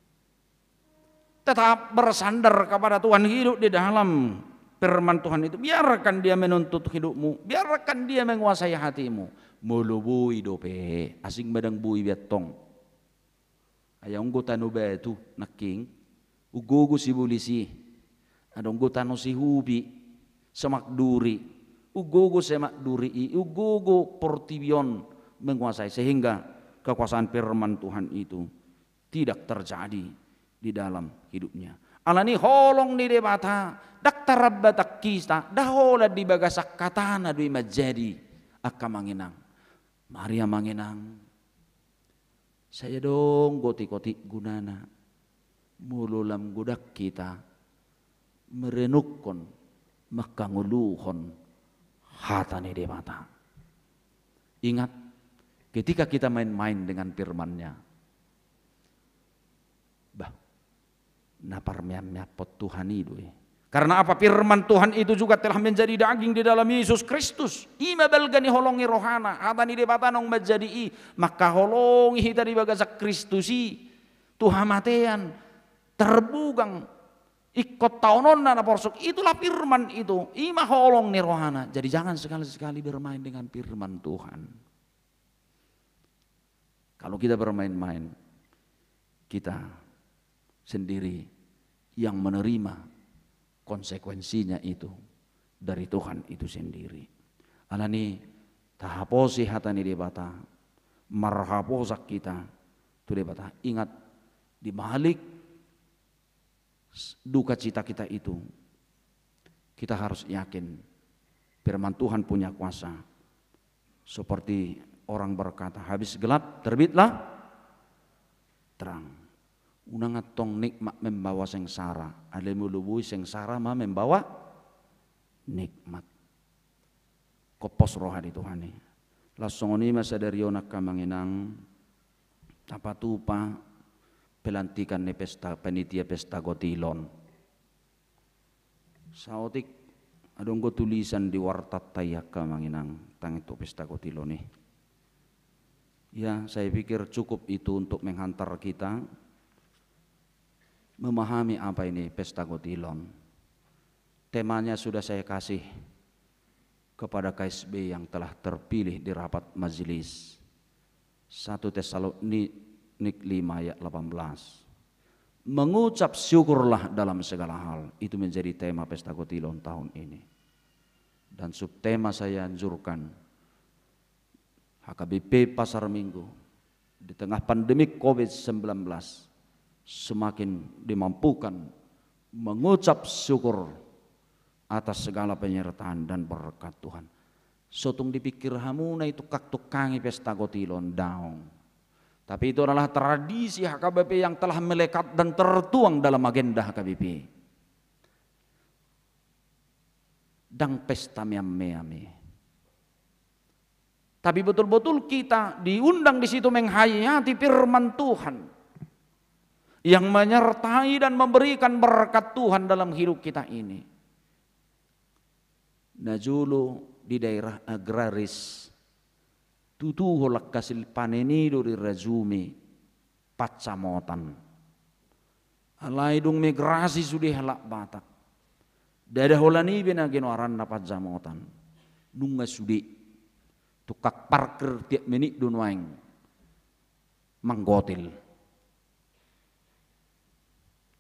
Tetap bersandar kepada Tuhan, hidup di dalam firman Tuhan itu. Biarkan dia menuntut hidupmu, biarkan dia menguasai hatimu. Mulubui dope, asing badang bui biatong. Ayang gutanu batu naking, ugogo si bulisi, adong gutanu si hubi, semak duri, ugogo semak duri, ugogo portibion menguasai, sehingga kekuasaan firman Tuhan itu tidak terjadi di dalam hidupnya. Alani holong ni debata daktar rabbatak kista dahola di bagasak katana dui majadi akka manginang. Maria manginang. Saya dong goti-goti gunana. mululam gudak kita merenukkan makanguluhon hatane de mata. Ingat, ketika kita main-main dengan firman-Nya, naparmyapot Tuhan itu. Karena apa? Firman Tuhan itu juga telah menjadi daging di dalam Yesus Kristus. Ima balgani holongi rohana, hatani de batanong menjadi maka holongi hita di bagasak Kristusi. Tuhan matean terbugang ikut taunon na porsok. Itulah firman itu. Ima holong ni rohana. Jadi jangan sekali-sekali bermain dengan firman Tuhan. Kalau kita bermain-main, kita sendiri yang menerima konsekuensinya itu dari Tuhan itu sendiri. Alani tahaposi hatani debata, marhaposak kita tu debata. Ingat, di balik duka cita kita itu, kita harus yakin firman Tuhan punya kuasa. Seperti orang berkata, habis gelap terbitlah terang. Unang atong nikmat membawa sengsara, alemulubui sengsara ma membawa nikmat. Kopos rohani Tuhani. Langsung ini masa dari onak kamanginang tapatupa pelantikan ni pesta panitia pesta gotilon. Sautik adong go tulisan di wartat tayak kamanginang tang itu pesta gotilon nih. Ya, saya pikir cukup itu untuk menghantar kita memahami apa ini pesta gotilon. Temanya sudah saya kasih kepada KSB yang telah terpilih di rapat majelis. 1 Tesalonik 5 ayat 18. Mengucap syukurlah dalam segala hal. Itu menjadi tema pesta gotilon tahun ini. Dan subtema saya anjurkan HKBP Pasar Minggu di tengah pandemi COVID-19 semakin dimampukan mengucap syukur atas segala penyertaan dan berkat Tuhan. Sotung dipikir hamuna itu kaktukangi pesta gotilon daong. Tapi itu adalah tradisi HKBP yang telah melekat dan tertuang dalam agenda HKBP. Dan pesta miame. Tapi betul-betul kita diundang di situ menghayati firman Tuhan yang menyertai dan memberikan berkat Tuhan dalam hidup kita ini. Najulu di daerah agraris tutuholak kasil panenido di Razumi Pacamotan. Alai dung migrasi sudah halak batak. Dada holani binagin waran na Pacamotan. Nunga sudi tukak parker tiap menit dunwaing manggotil.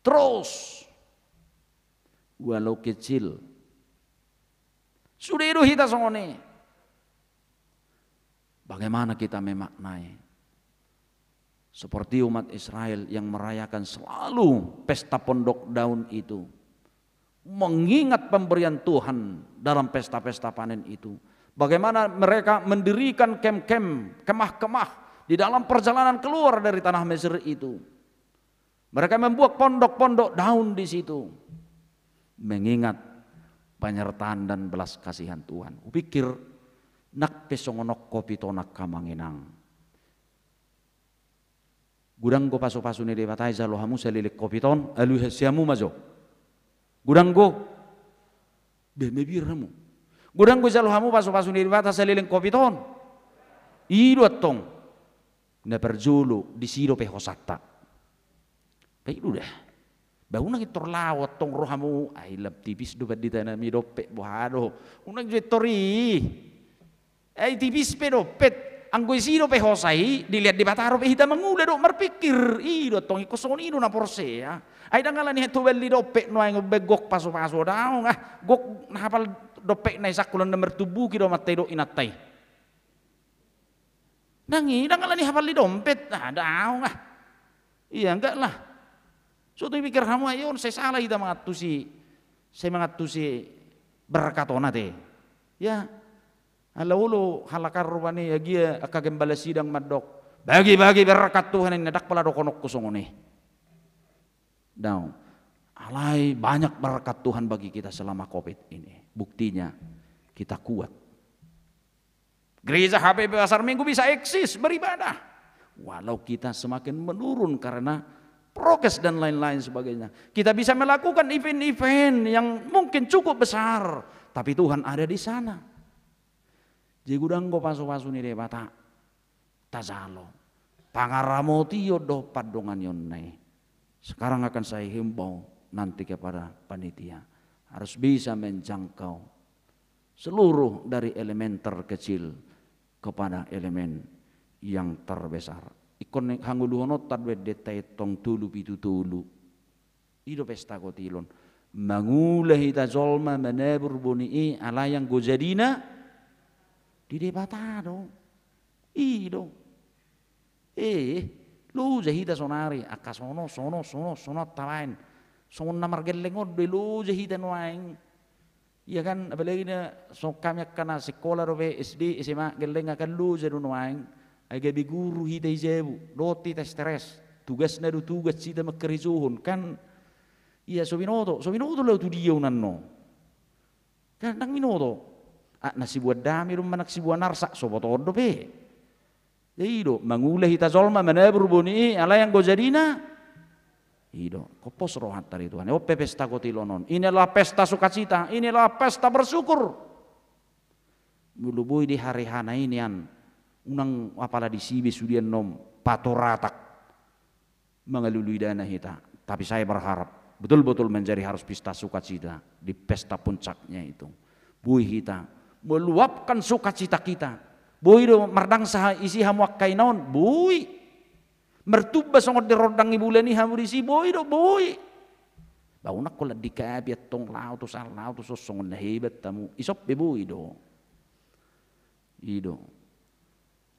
Terus walau kecil sudah itu kita songone. Bagaimana kita memaknai seperti umat Israel yang merayakan selalu pesta pondok daun itu, mengingat pemberian Tuhan dalam pesta-pesta panen itu. Bagaimana mereka mendirikan kem-kem, kemah-kemah di dalam perjalanan keluar dari tanah Mesir itu. Mereka membuat pondok-pondok daun di situ, mengingat penyertaan dan belas kasihan Tuhan. Upikir nak pesongonok kopi tonak kamanginang. Gudang go paso-paso ni debatai jalo hamu selilik kopi ton, alu hesiamu majo. Gudang go bemebir hamu. Gudang go jalo hamu paso-paso ni debatai selilik kopi ton. Ido tong na perjulu di sido pehosata. Baik udah, bau nang itorlawat tong rohamu, ay lab tipis dobat di tanah mi dopet bohado, unang jetori, ay tipis pe dopet, anggoy sino pe hosai, dilihat di bataro pe hita mangula do marpikir, ido tong ikosong ido na porsea, ay dangalan ni tubel di dopet no ay begok paso-paso daw nga, gok nahapal dopet na isakulan na mertubu kido matay do inatay. Nangi dangalan ni hapal di dompet, daw nga, iya enggak lah. So tu pikir kamu ayon saya salah kita mengatusi berkatona te. Ya, alaulo halakar rupani agia akagembala sidang madok. Bagi berkat Tuhan yang nadak pala dokonok kusongone. Daun. Alai banyak berkat Tuhan bagi kita selama COVID ini. Buktinya kita kuat. Gereja HPP Pasar Minggu bisa eksis beribadah. Walau kita semakin menurun karena prokes dan lain-lain sebagainya. Kita bisa melakukan event-event yang mungkin cukup besar. Tapi Tuhan ada di sana. Jigudang go pasu-pasu ni debata. Tazalo. Pangaramoti yodo padongan yonnai. Sekarang akan saya himbau nanti kepada panitia. Harus bisa menjangkau seluruh dari elemen terkecil kepada elemen yang terbesar. Ikon hanguluhono tadwe detai tong tulu pitu tulu. Ido pesta kotilon. Mangulah hita zolma menebur buni ala yang gojadina di debatado. Ido. Lu jahita sonari akasono sono tawain. Sono namar gelengod de lu jahita noaing. Iya kan, apalagi so kami akan sekolah robe SD SMA geleng akan lu jadi noaing. Agak guru hita ijebu, roti tes stres, tugas nadu tugas cita makerizuhun kan, iya so binoto lo tu dia unanno, kan nang binoto, nasi buat dami rumah nasi buat narsak so botodo pe, jadi do mangulah hita zolma menabur buni ala yang gojadina, ido kopos rohat dari Tuhan, ope pesta kotilonon, inilah pesta sukacita, inilah pesta bersyukur, mulu boy di hari hana ini an. Unang apala di sibe sudian nom patoratak mengalului dana hita. Tapi saya berharap betul-betul menjadi harus pesta sukacita di pesta puncaknya itu. Bui kita meluapkan sukacita kita. Bui do mardang saha isi hamuak kainaon. Bui mertuba songot di rodang ibulan ni hamu disi. Bui do bui. Baunak ko di kabiat tong lau tu sal lau tu sosong na hebat tamu. Isop be bui do. Ido.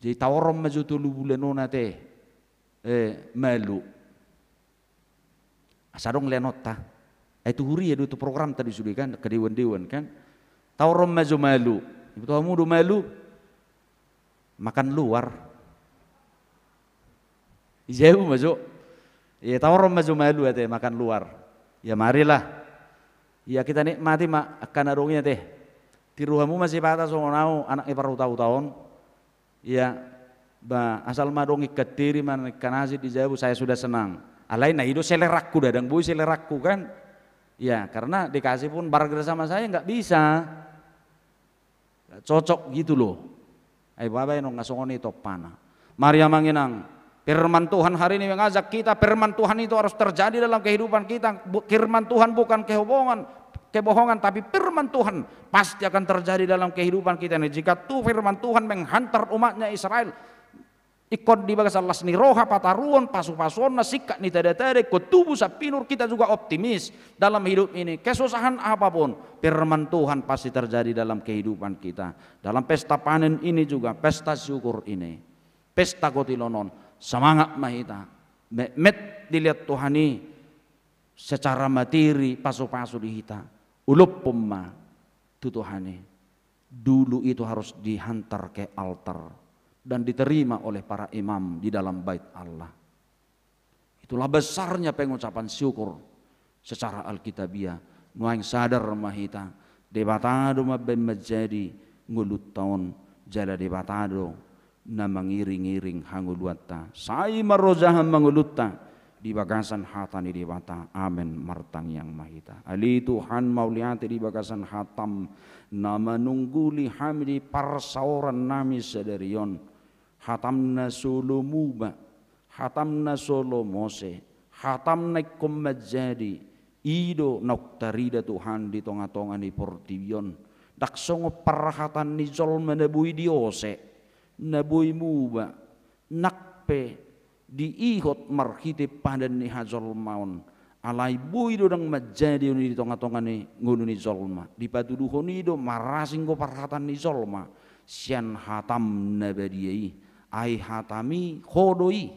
Jadi tawarom maju tu lu bulan nona teh, malu. Asadong lenota, itu huri ya tu program tadi sudah kan, kedewan-dewan kan. Tawarom maju malu, itu kamu do malu, makan luar. Jauh maju, ya tawarom maju malu teh makan luar. Ya marilah, ya kita nikmati mak akan adongnya teh. Tiruhamu masih patah songonau anak baru tahu-tahun. Ya, asal madong ikat diri man kanasi di Jawa saya sudah senang. Alain nah itu selerakku dadang boy selerakku kan. Ya, karena dikasih pun barang sama saya nggak bisa. Gak cocok gitu loh. Ayo bapak nong ngasongoni topana. Maria manginang. Firman Tuhan hari ini mengajak kita, firman Tuhan itu harus terjadi dalam kehidupan kita. Firman Tuhan bukan kebohongan, tapi firman Tuhan pasti akan terjadi dalam kehidupan kita ini. Jika tuh firman Tuhan menghantar umatnya Israel, ikut di bagas Allah ni roha pataruan pasu-pasuan nasikat ni tada-tada kutubu sapinur, kita juga optimis dalam hidup ini. Kesusahan apapun, firman Tuhan pasti terjadi dalam kehidupan kita. Dalam pesta panen ini juga, pesta syukur ini, pesta kotilonon, semangat mahita, met dilihat Tuhani secara materi pasu-pasu dihita. Ulup pemma tutuhane dulu itu harus dihantar ke altar dan diterima oleh para imam di dalam bait Allah. Itulah besarnya pengucapan syukur secara alkitabiah. Nuang sadar mahita debatado mabem menjadi ngulut tahun jala debatado na mengiring-iring hanguluata sai marozaham mengulutta di bagasan hatani di bata amen martang yang mahita ali Tuhan mauliati di bagasan hatam nama nungguli hamdi parsauran nami sederion hatamna solo muba hatamna solo mose hatamna kumajadi ido noktarida Tuhan di tonga-tonga ni portibion daksongo parhatan ni zol menebui diose nebui muba nakpe diihot marhite padan ni hajol maun alai bui do dang majadi ni di tonga-tonga ni ngunu ni zolma di patuduho ni do marasing ko parhatan ni zolma sian hatam nabadiyai ai hatami khodoi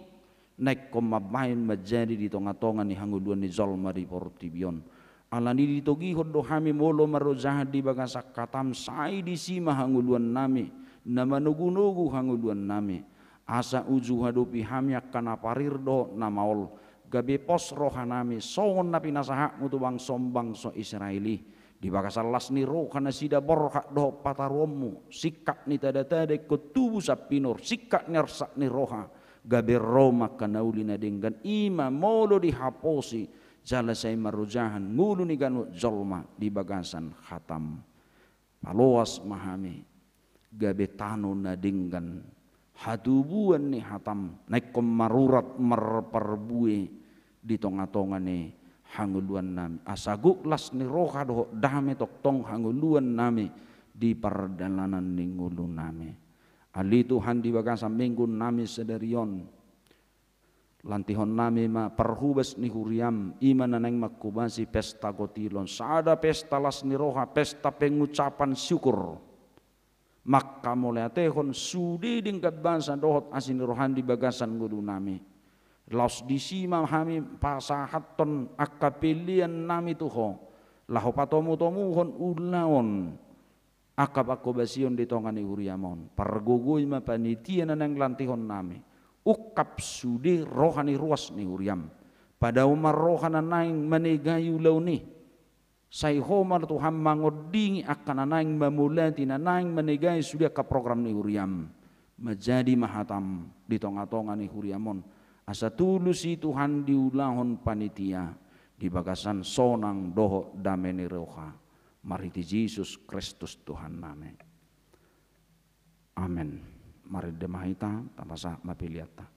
naik ko mabain majadi di tonga-tonga ni hanguluan ni zolma di portibion alani di togi hodo hami molo marozah di bagasak katam sai di sima hanguluan nami nama nugu-nugu hanguluan nami asa uju hadupi hamyak kana parirdo namaol gabe pos rohanami songon na pinasahak mutu bang so Israeli di bakasalas ni rohana sida borhak doh pataromu sikak ni tada ketubu sapinor sikak nersak ni roha gabe Roma kanaulina dengan ima molo dihaposi jala saya marujahan ngulu ni ganu zolma di bagasan khatam paloas mahami gabe tano na dengan hatubuan ni hatam naik marurat merperbue di tonga-tonga ni hanguluan nami asaguk las ni roha doh dame tok tong hanguluan nami di perjalanan ni ngulu nami ali Tuhan di bagasan minggu nami sedarion lantihon nami ma perhubas ni huriam iman naneng makubasi pesta gotilon saada pesta las ni roha pesta pengucapan syukur maka mulai tehon sudi dingkat bangsa dohot asin rohan di bagasan ngulu nami laus disima hami pasahaton akapilian nami tuho laho patomu hon ulaon akap akobasion di tongani huriamon pargogoi ma panitia nanang lantihon nami ukap sudi rohani ruas ni huriam pada umar rohana naing manegayu launi sai homar Tuhan mangodingi akan naing mamulati naing manegai sudah ke program ni huriam menjadi mahatam di tonga-tonga ni huriamon asa tulusi Tuhan diulahon panitia di bagasan sonang doho dameni roha mariti Yesus Kristus Tuhan name amin mari demahita tapasa mapiliata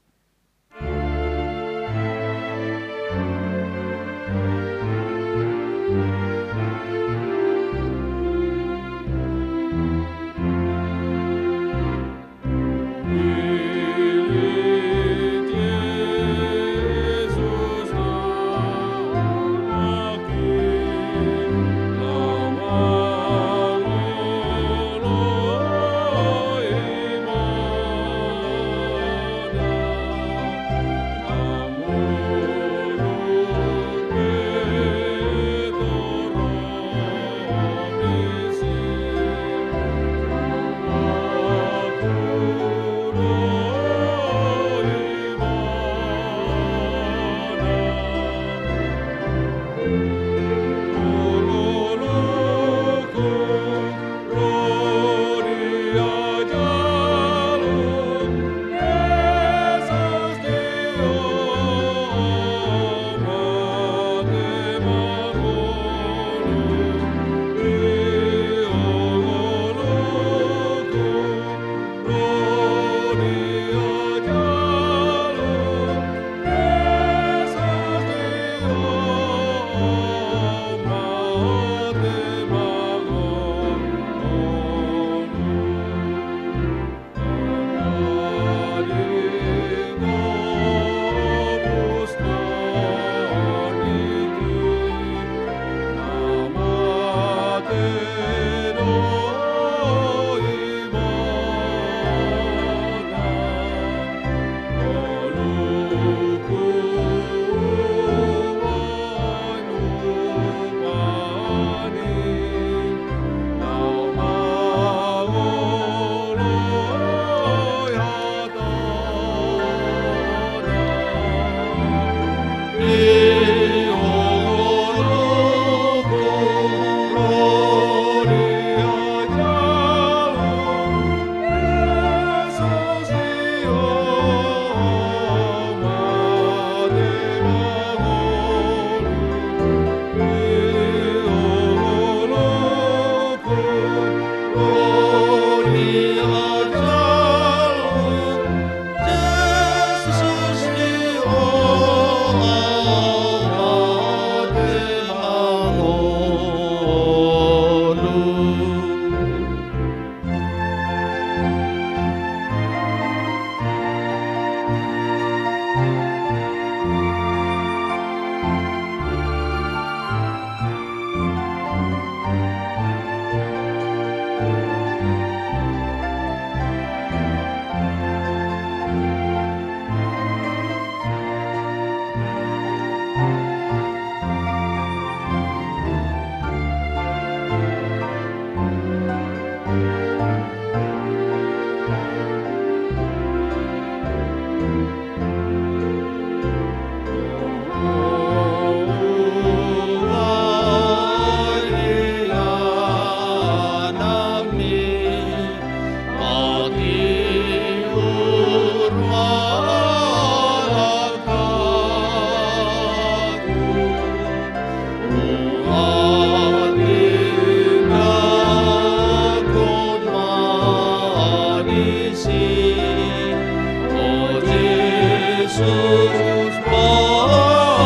Yesus panitoku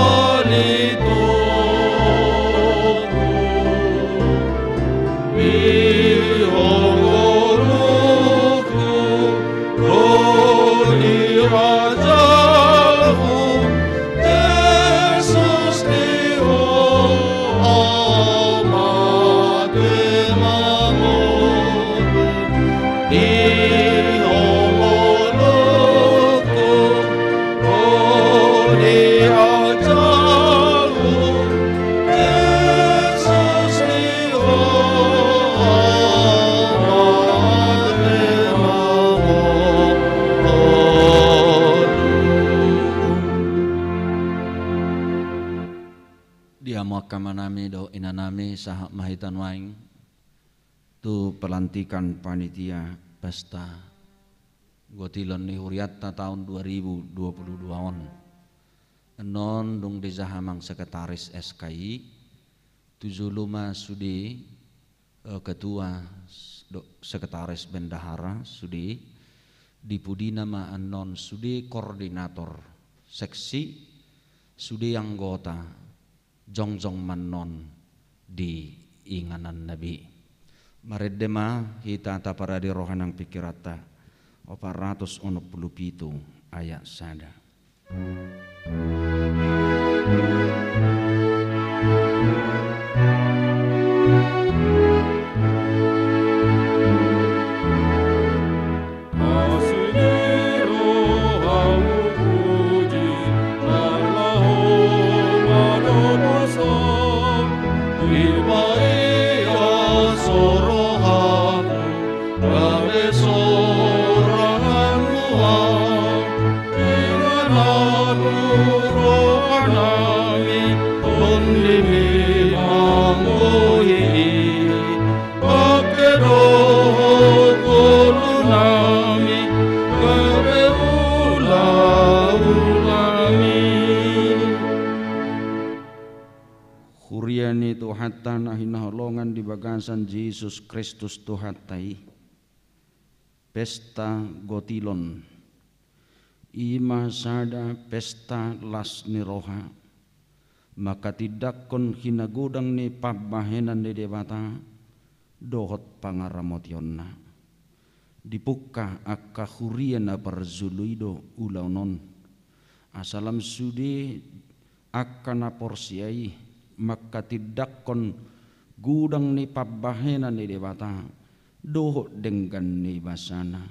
mihongoruku Roni Rajaku Yesus Diho amat emamon Dihongoloku Roni Rajaku Yesus Diho amat emamon Dia muakamanami do inanami sahak mahitan waing tu pelantikan panitia pesta Gotilon ni Huriatta tahun 2022 on non dung dizahamang sekretaris SKI tujuluma sudi ketua sekretaris bendahara sudi dipudina ma anon sudi koordinator seksi sudi anggota jongjong manon di inganan Nabi. Maredema hita tapara di rohanang pikirata 467 ayat sada. Huriani Tuhatan ahina holongan di bagasan Yesus Kristus Tuhatai pesta Gotilon ima sada pesta las niroha maka tidak kon hinagudang ni pabahenan ni dewata dohot pangaramotionna dipuka akka huriana perzuluido ulaunon asalam sudi akana porsiai maka tidak kon gudang ni pabahenan ni dewata dohot dengan ni basana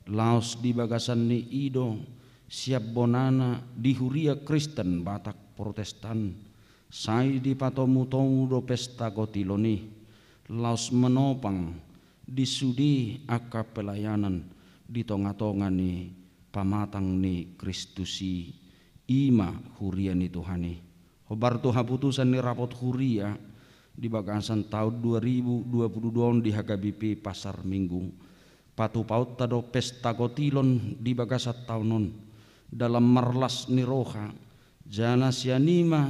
laos di bagasan ni ido siap bonana di huria Kristen Batak Protestan sai di patomu do pesta Gotiloni laos menopang di sudi aka pelayanan di tonga-tonga ni pamatang ni Kristusi ima huria ni Tuhani hobar tu haputusan ni rapot huria di bagasan tahun 2022 di HKBP Pasar Minggu patu paut tado pesta Gotilon di bagasat taunon dalam marlas niroha jana sianima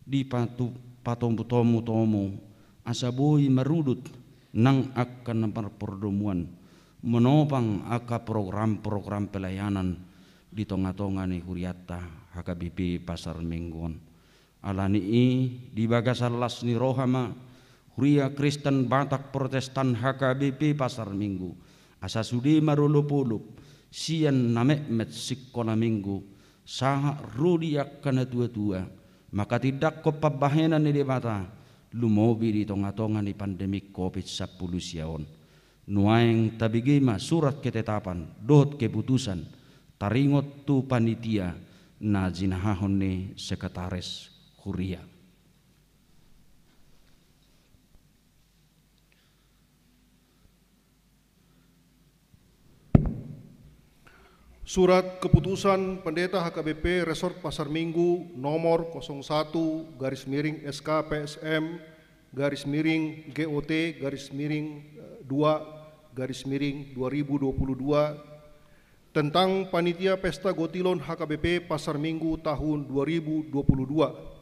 di patomu tomu asaboi merudut nang akan perdomuan menopang aka program-program pelayanan di tonga-tonga ni Huriatta HKBP Pasar Mingguon alani di bagasat las niroha ma Huria Kristen Batak Protestan HKBP Pasar Minggu asa sudi marulupulup sian namek sikona minggu saha rudi akkana tua-tua maka tidak kopabahenan ni debata lumobi di tonga-tonga ni pandemik COVID-10 siaon nuaeng tabigima surat ketetapan dot keputusan taringot tu panitia na jinahahon ni sekretaris Huria. Surat Keputusan Pendeta HKBP Resort Pasar Minggu nomor 01-GOT-2-2022 tentang Panitia Pesta Gotilon HKBP Pasar Minggu tahun 2022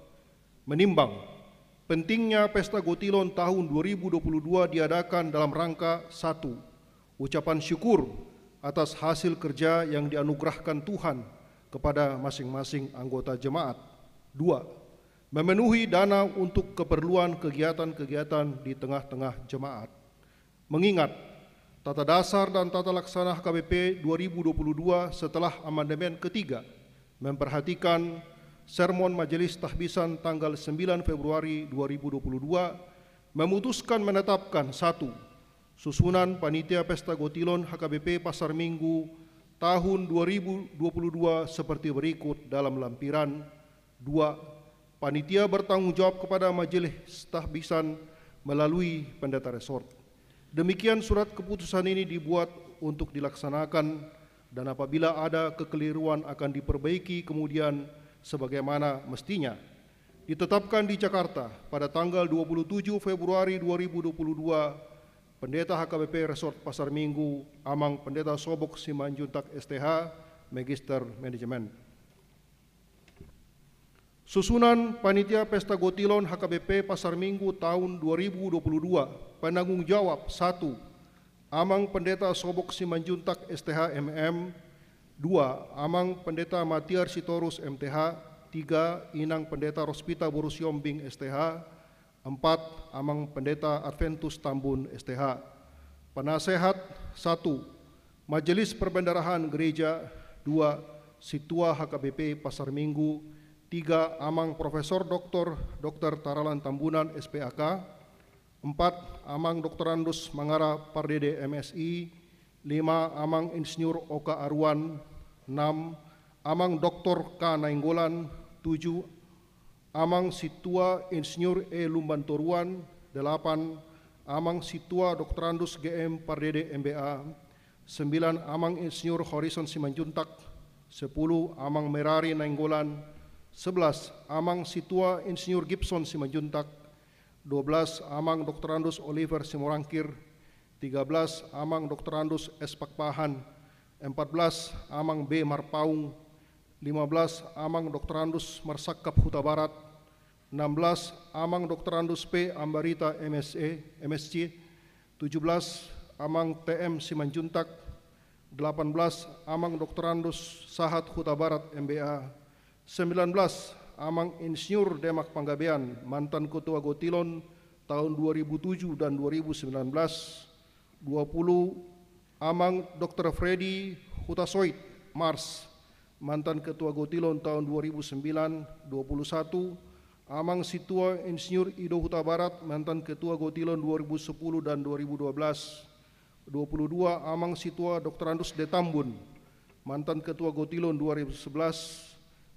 menimbang pentingnya Pesta Gotilon tahun 2022 diadakan dalam rangka 1. Ucapan syukur atas hasil kerja yang dianugerahkan Tuhan kepada masing-masing anggota jemaat. 2. Memenuhi dana untuk keperluan kegiatan-kegiatan di tengah-tengah jemaat. Mengingat Tata Dasar dan Tata Laksana HKBP 2022 setelah amandemen ketiga memperhatikan sermon Majelis Tahbisan tanggal 9 Februari 2022 memutuskan menetapkan 1. Susunan Panitia Pesta Gotilon HKBP Pasar Minggu tahun 2022 seperti berikut dalam lampiran. 2. Panitia bertanggung jawab kepada Majelis Tahbisan melalui Pendeta Resort. Demikian surat keputusan ini dibuat untuk dilaksanakan dan apabila ada kekeliruan akan diperbaiki kemudian sebagaimana mestinya. Ditetapkan di Jakarta pada tanggal 27 Februari 2022, Pendeta HKBP Resort Pasar Minggu, Amang Pendeta Sobok Simanjuntak STH, Magister Manajemen. Susunan Panitia Pesta Gotilon HKBP Pasar Minggu tahun 2022, penanggung jawab 1. Amang Pendeta Sobok Simanjuntak STH MM. 2. Amang Pendeta Matiar Sitorus MTH. 3. Inang Pendeta Rospita Borusiombing STH. 4. Amang Pendeta Adventus Tambun STH. Penasehat 1. Majelis Perbendarahan Gereja. 2. Situa HKBP Pasar Minggu. 3. Amang Profesor Dr. Taralan Tambunan SPAK. 4. Amang Doktorandus Mangara Pardede MSI. 5. Amang Insinyur Oka Arwan. 6. Amang Dr. K. Nainggolan. 7. Amang Situa Insinyur E. Lumbantoruan. 8. Amang Situa Doktorandus GM Pardede MBA. 9. Amang Insinyur Horizon Simanjuntak. 10. Amang Merari Nainggolan. 11. Amang Situa Insinyur Gibson Simanjuntak. 12. Amang Doktorandus Oliver Simorangkir. 13. Amang Doktorandus S. Pakpahan. 14. Amang B. Marpaung. 15. Amang Doktorandus Marsakap Huta Barat. 16. Amang Doktorandus P. Ambarita MSc. 17. Amang TM Simanjuntak. 18. Amang Doktorandus Sahat Huta Barat MBA. 19. Amang Insinyur Demak Panggabean, mantan Ketua Gotilon tahun 2007 dan 2019. 20. Amang Dr. Freddy Hutasoit Mars, mantan Ketua Gotilon tahun 2009. 21. Amang Situa Insinyur Ido Huta Barat, mantan Ketua Gotilon 2010 dan 2012. 22. Amang Situa Dr. Andus De Tambun, mantan Ketua Gotilon 2011.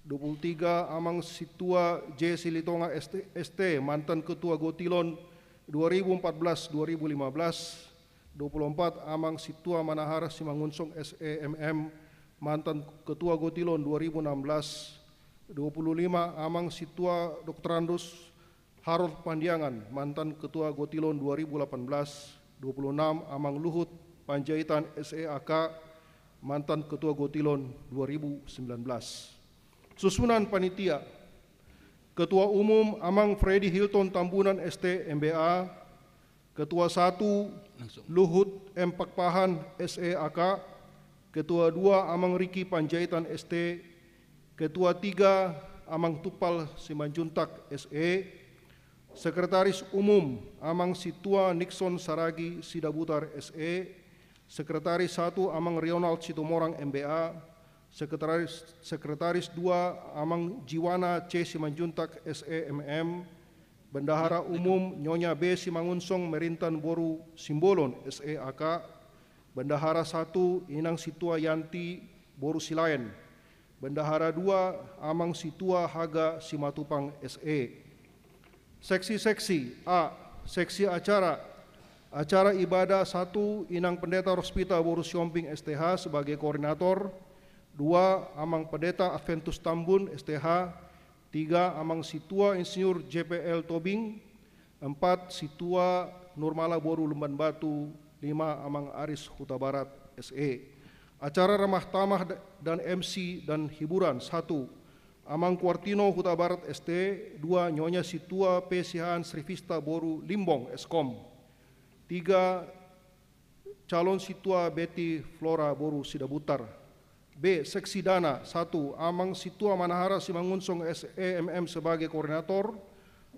23. Amang Situa J. Silitonga ST, mantan Ketua Gotilon 2014-2015. 24. Amang Situa Manahara Simangunsong SEMM, mantan Ketua Gotilon 2016. 25. Amang Situa Dr. Andus Harold Pandiangan, mantan Ketua Gotilon 2018. 26. Amang Luhut Panjaitan SEAK, mantan Ketua Gotilon 2019. Susunan Panitia: Ketua Umum Amang Freddy Hilton Tambunan ST MBA. Ketua 1 Luhut M. Pakpahan SEAK. Ketua 2 Amang Riki Panjaitan ST. Ketua 3 Amang Tupal Simanjuntak SE. Sekretaris Umum Amang Situa Nixon Saragi Sidabutar SE. Sekretaris 1 Amang Ronald Situmorang MBA. Sekretaris 2 Amang Jiwana C. Simanjuntak SEMM. Bendahara Umum Nyonya B. Simangunsong Merintan Boru Simbolon SEAK. Bendahara 1 Inang Situa Yanti Boru Silayan. Bendahara 2 Amang Situa Haga Simatupang SE. Seksi-seksi: A. Seksi Acara. Acara Ibadah 1 Inang Pendeta Rospita Boru Siomping STH sebagai koordinator. 2. Amang Pendeta Adventus Tambun STH. 3. Amang Situa Insinyur JPL Tobing. 4. Situa Nurmala Boru Lemban Batu. 5. Amang Aris Huta Barat SE. Acara ramah tamah dan MC dan hiburan: 1. Amang Kuartino Huta Barat ST. 2. Nyonya Situa P. Sihaan Srivista Boru Limbong Eskom. 3. Calon Situa Betty Flora Boru Sidabutar. B. Seksi Dana 1. Amang Situa Manahara Simangunsong SEMM sebagai koordinator.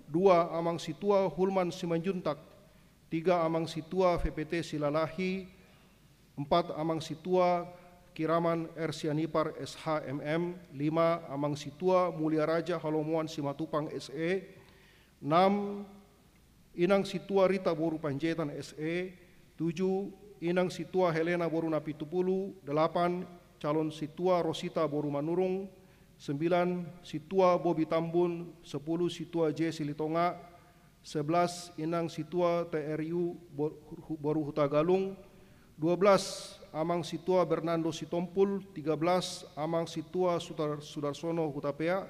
2. Amang Situa Hulman Simanjuntak. 3. Amang Situa VPT Silalahi. 4. Amang Situa Kiraman R. Sianipar SHMM. 5. Amang Situa Mulia Raja Halomuan Simatupang SE. 6. Inang Situa Rita Boru Panjaitan SE. 7. Inang Situa Helena Boru Napitupulu. 8. Calon Situa Rosita Boru Manurung. 9. Situa Bobi Tambun. 10. Situa J. Silitonga. 11. Inang Situa TRU Boru Hutagalung. 12. Amang Situa Bernardo Sitompul. 13. Amang Situa Sudarsono Hutapea.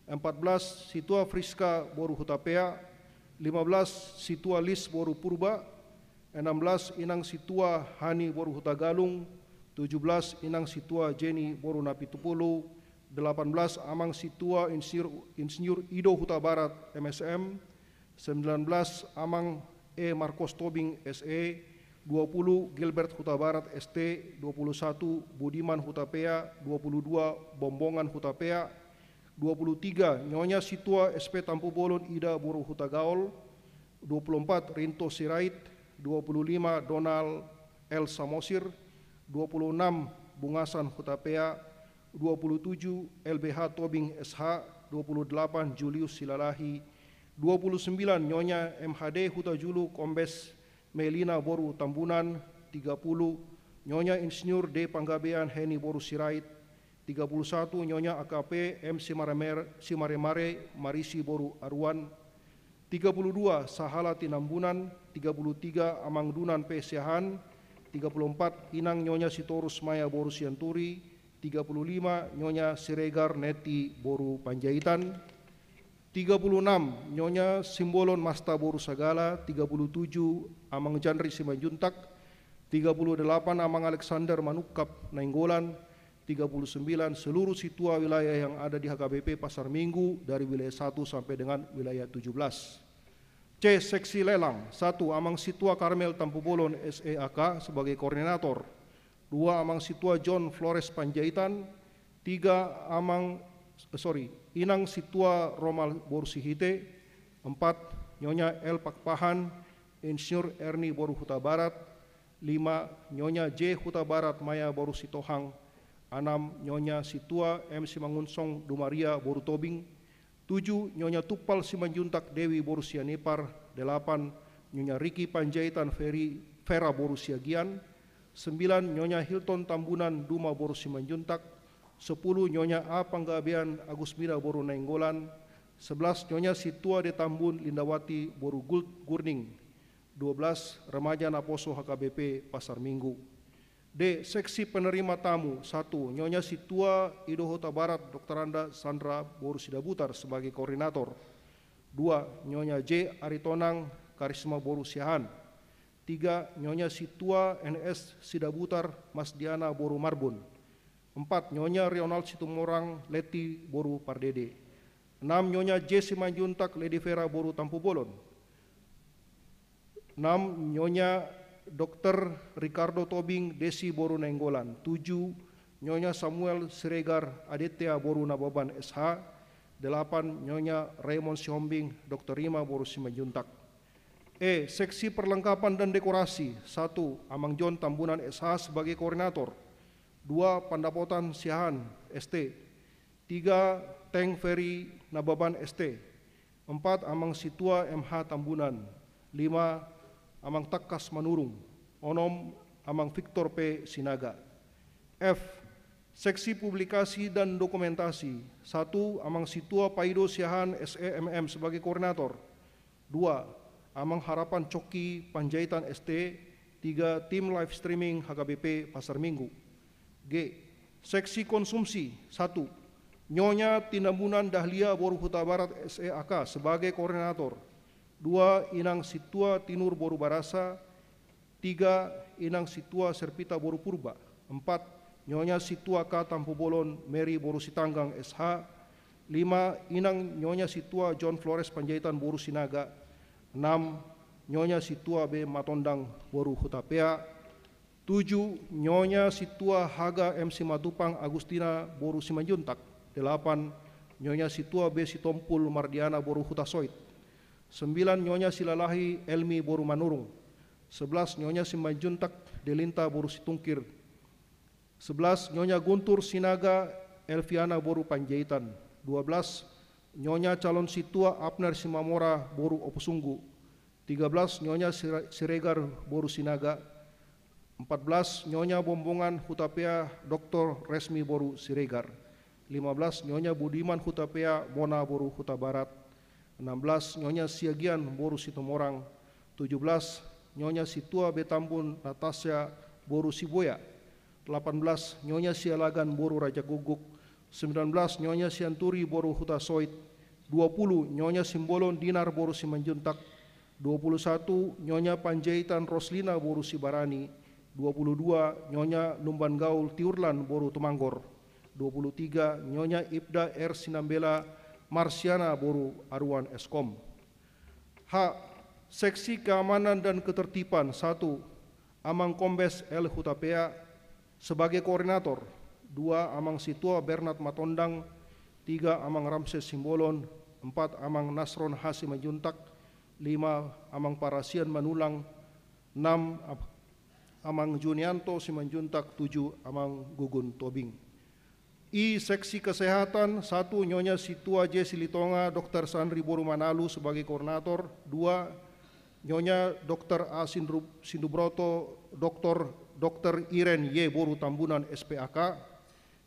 14. Situa Friska Boru Hutapea. 15. Situa Lis Boru Purba. 16. Inang Situa Hani Boru Hutagalung. 17. Inang Situa Jenny Boru Napitupulu. 18. Amang Situa Insinyur Ido Huta Barat MSM. 19. Amang E. Marcos Tobing SE. 20. Gilbert Huta Barat ST. 21. Budiman Hutapea. 22. Bombongan Hutapea. 23. Nyonya Situa SP Tampu Bolon Ida Boru Hutagaol. 24. Rinto Sirait. 25. Donald L. Samosir. 26. Bungasan Hutapea. 27. LBH Tobing SH. 28. Julius Silalahi. 29. Nyonya MHD Hutajulu Kombes Melina Boru Tambunan. 30. Nyonya Insinyur D. Panggabean Heni Boru Sirait. 31. Nyonya AKP M. Simaremare Marisi Boru Arwan. 32. Sahala Tinambunan. 33. Amang Dunan P. Siahan. 34. Inang Nyonya Sitorus Maya Boru Sianturi. 35. Nyonya Siregar Neti Boru Panjaitan. 36. Nyonya Simbolon Masta Boru Sagala. 37. Amang Janri Simanjuntak. 38. Amang Alexander Manukap Nainggolan. 39. Seluruh situa wilayah yang ada di HKBP Pasar Minggu dari wilayah 1 sampai dengan wilayah 17. C. Seksi Lelang 1. Amang Situa Karmel Tampu Bolon SEAK sebagai koordinator. 2. Amang Situa John Flores Panjaitan. 3. Inang Situa Romal Borsihite. 4. Nyonya El Pakpahan Insinyur Erni Boru Huta Barat. 5. Nyonya J. Huta Barat Maya Boru Sitohang. 6. Nyonya Situa M. Simangunsong Dumaria Boru Tobing. 7. Nyonya Tupal Simanjuntak Dewi Boru Sianipar. 8. Nyonya Riki Panjaitan Vera Boru Siagian. 9. Nyonya Hilton Tambunan Duma Boru Simanjuntak. 10. Nyonya A. Panggabean Agus Mira Boru Nainggolan. 11. Nyonya Situa de Tambun Lindawati Boru Gurning. 12. Remaja Naposo HKBP Pasar Minggu. D. Seksi penerima tamu 1. Nyonya Situa Ido Huta Barat Dr. Anda Sandra Boru Sidabutar sebagai koordinator. 2. Nyonya J. Aritonang Karisma Boru Siahan. 3. Nyonya Situa NS Sidabutar Mas Diana Boru Marbun. 4. Nyonya Rionald Situmorang Leti Boru Pardede. 6. Nyonya J. Simanjuntak Lady Vera Boru Tampu Bolon. 6. Nyonya Dr. Ricardo Tobing Desi Boru Nainggolan. 7. Nyonya Samuel Siregar Aditya Boru Nababan SH. 8. Nyonya Raymond Siombing Dr. Rima Boru Simanjuntak. E. Seksi perlengkapan dan dekorasi 1. Amang John Tambunan SH sebagai koordinator. 2. Pandapotan Siahan ST. 3. Teng Ferry Nababan ST. 4. Amang Situa MH Tambunan. 5. Amang Takas Manurung. 6. Amang Victor P. Sinaga. F. Seksi publikasi dan dokumentasi 1. Amang Situa Paido Siahan SEMM sebagai koordinator. 2. Amang Harapan Coki Panjaitan ST. 3. Tim live streaming HKBP Pasar Minggu. G. Seksi konsumsi 1. Nyonya Tinambunan Dahlia Boru Huta Barat SEAK sebagai koordinator. 2. Inang Situa Tinur Boru Barasa. 3. Inang Situa Serpita Boru Purba. 4. Nyonya Situa K. Tampu Bolon Mary Boru Sitanggang SH. 5. Inang Nyonya Situa John Flores Panjaitan Boru Sinaga. 6. Nyonya Situa B. Matondang Boru Hutapea. 7. Nyonya Situa Haga MC Matupang Agustina Boru Simanjuntak. 8. Nyonya Situa B Sitompul Mardiana Boru Hutasoit. 9. Nyonya Silalahi Elmi Boru Manurung. 11. Nyonya Simanjuntak Delinta Boru Situngkir. 11. Nyonya Guntur Sinaga Elviana Boru Panjaitan. 12. Nyonya Calon Situa Abner Simamora Boru Opusunggu. 13. Nyonya Siregar Boru Sinaga. 14. Nyonya Bombongan Hutapea Dr. Resmi Boru Siregar. 15. Nyonya Budiman Hutapea Mona Boru Huta Barat. 16. Nyonya Siagian Boru Sitomorang. 17. Nyonya Situa Betambun Natasha Boru Siboya. 18. Nyonya Sialagan Boru Raja Guguk. 19. Nyonya Sianturi Boru Hutasoit. 20. Nyonya Simbolon Dinar Boru Simanjuntak. 21. Nyonya Panjaitan Roslina Boru Sibarani. 22. Nyonya Numban Gaul Tiurlan Boru Tumanggor. 23. Nyonya Ibda R Sinambela Marsiana Boru Aruan Eskom. H. Seksi Keamanan dan Ketertiban 1. Amang Kombes L Hutapea sebagai koordinator. 2. Amang Situa Bernard Matondang. 3. Amang Ramses Simbolon. 4. Amang Nasron Hasim Manjuntak. 5. Amang Parasian Manulang. 6. Amang Junianto Simanjuntak. 7. Amang Gugun Tobing. I. Seksi Kesehatan 1. Nyonya Situa J Silitonga Dr. Sandri Boru Manalu sebagai koordinator. 2. Nyonya Dr. A Sindubroto Dr. Iren Y Boru Tambunan SPAK.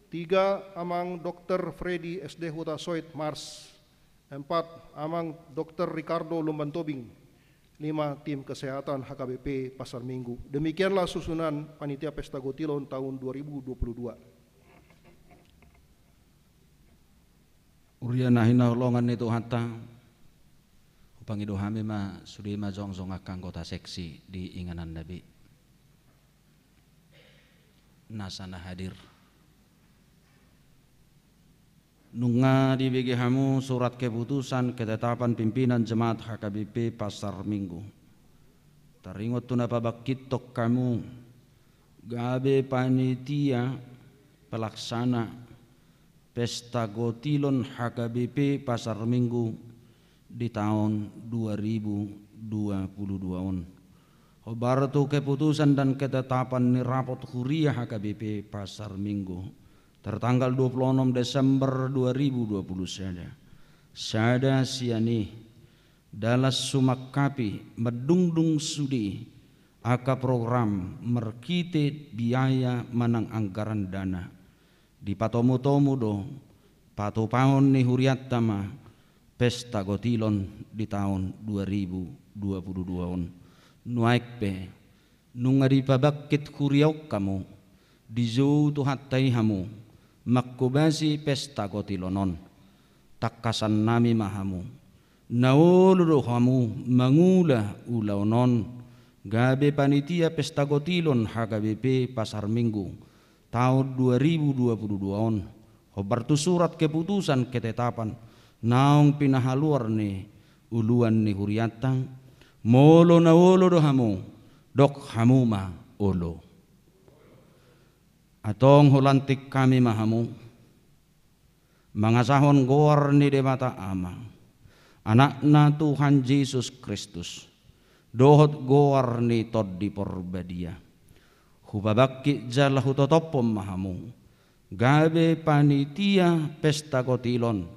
3. Amang Dr. Freddy SD Hutasoit Mars. 4. Amang Dr. Ricardo Lumban Tobing. 5. Tim Kesehatan HKBP Pasar Minggu. Demikianlah susunan Panitia Pesta Gotilon tahun 2022. Uriana hina ulongan itu hatta upang ido hami ma sudi ma zong akang kota seksi di inganan Nabi. Nasana hadir. Nunga di bagi hamu surat keputusan ketetapan pimpinan jemaat HKBP Pasar Minggu. Taringot tuna pabakit tok kamu gabe panitia pelaksana Pesta Gotilon HKBP Pasar Minggu di tahun 2022. Hobaratu keputusan dan ketetapan nirapot huriah HKBP Pasar Minggu tertanggal 26 Desember 2020 sada siani dalas sumakapi medungdung sudi aka program merkite biaya manang anggaran dana di patomu-tomu do patopaon ni huriat tama Pesta Gotilon di tahun 2022 nuaik pe nungari pabakit huriauk kamu di zo tuhatai hamu makkubasi Pesta Gotilonon takasan nami mahamu nauludo hamu mangula ulaunon gabe panitia Pesta Gotilon HKBP Pasar Minggu tahun 2022 hobartu surat keputusan ketetapan naong pinahaluar ni uluan ni huriatang molo na olo do hamu dok hamu ma olo atong hulantik kami mahamu mangasahon gor ni debata ama anak na Tuhan Yesus Kristus dohot gor ni tod di porbadia hubabaki jala hutotopom mahamu gabe panitia Pesta Gotilon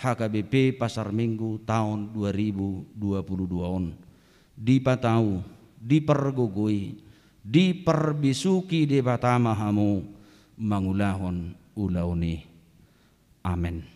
HKBP Pasar Minggu tahun 2022 dipatau dipergugui diperbisuki di batama hamu mangulahon ulauni. Amin.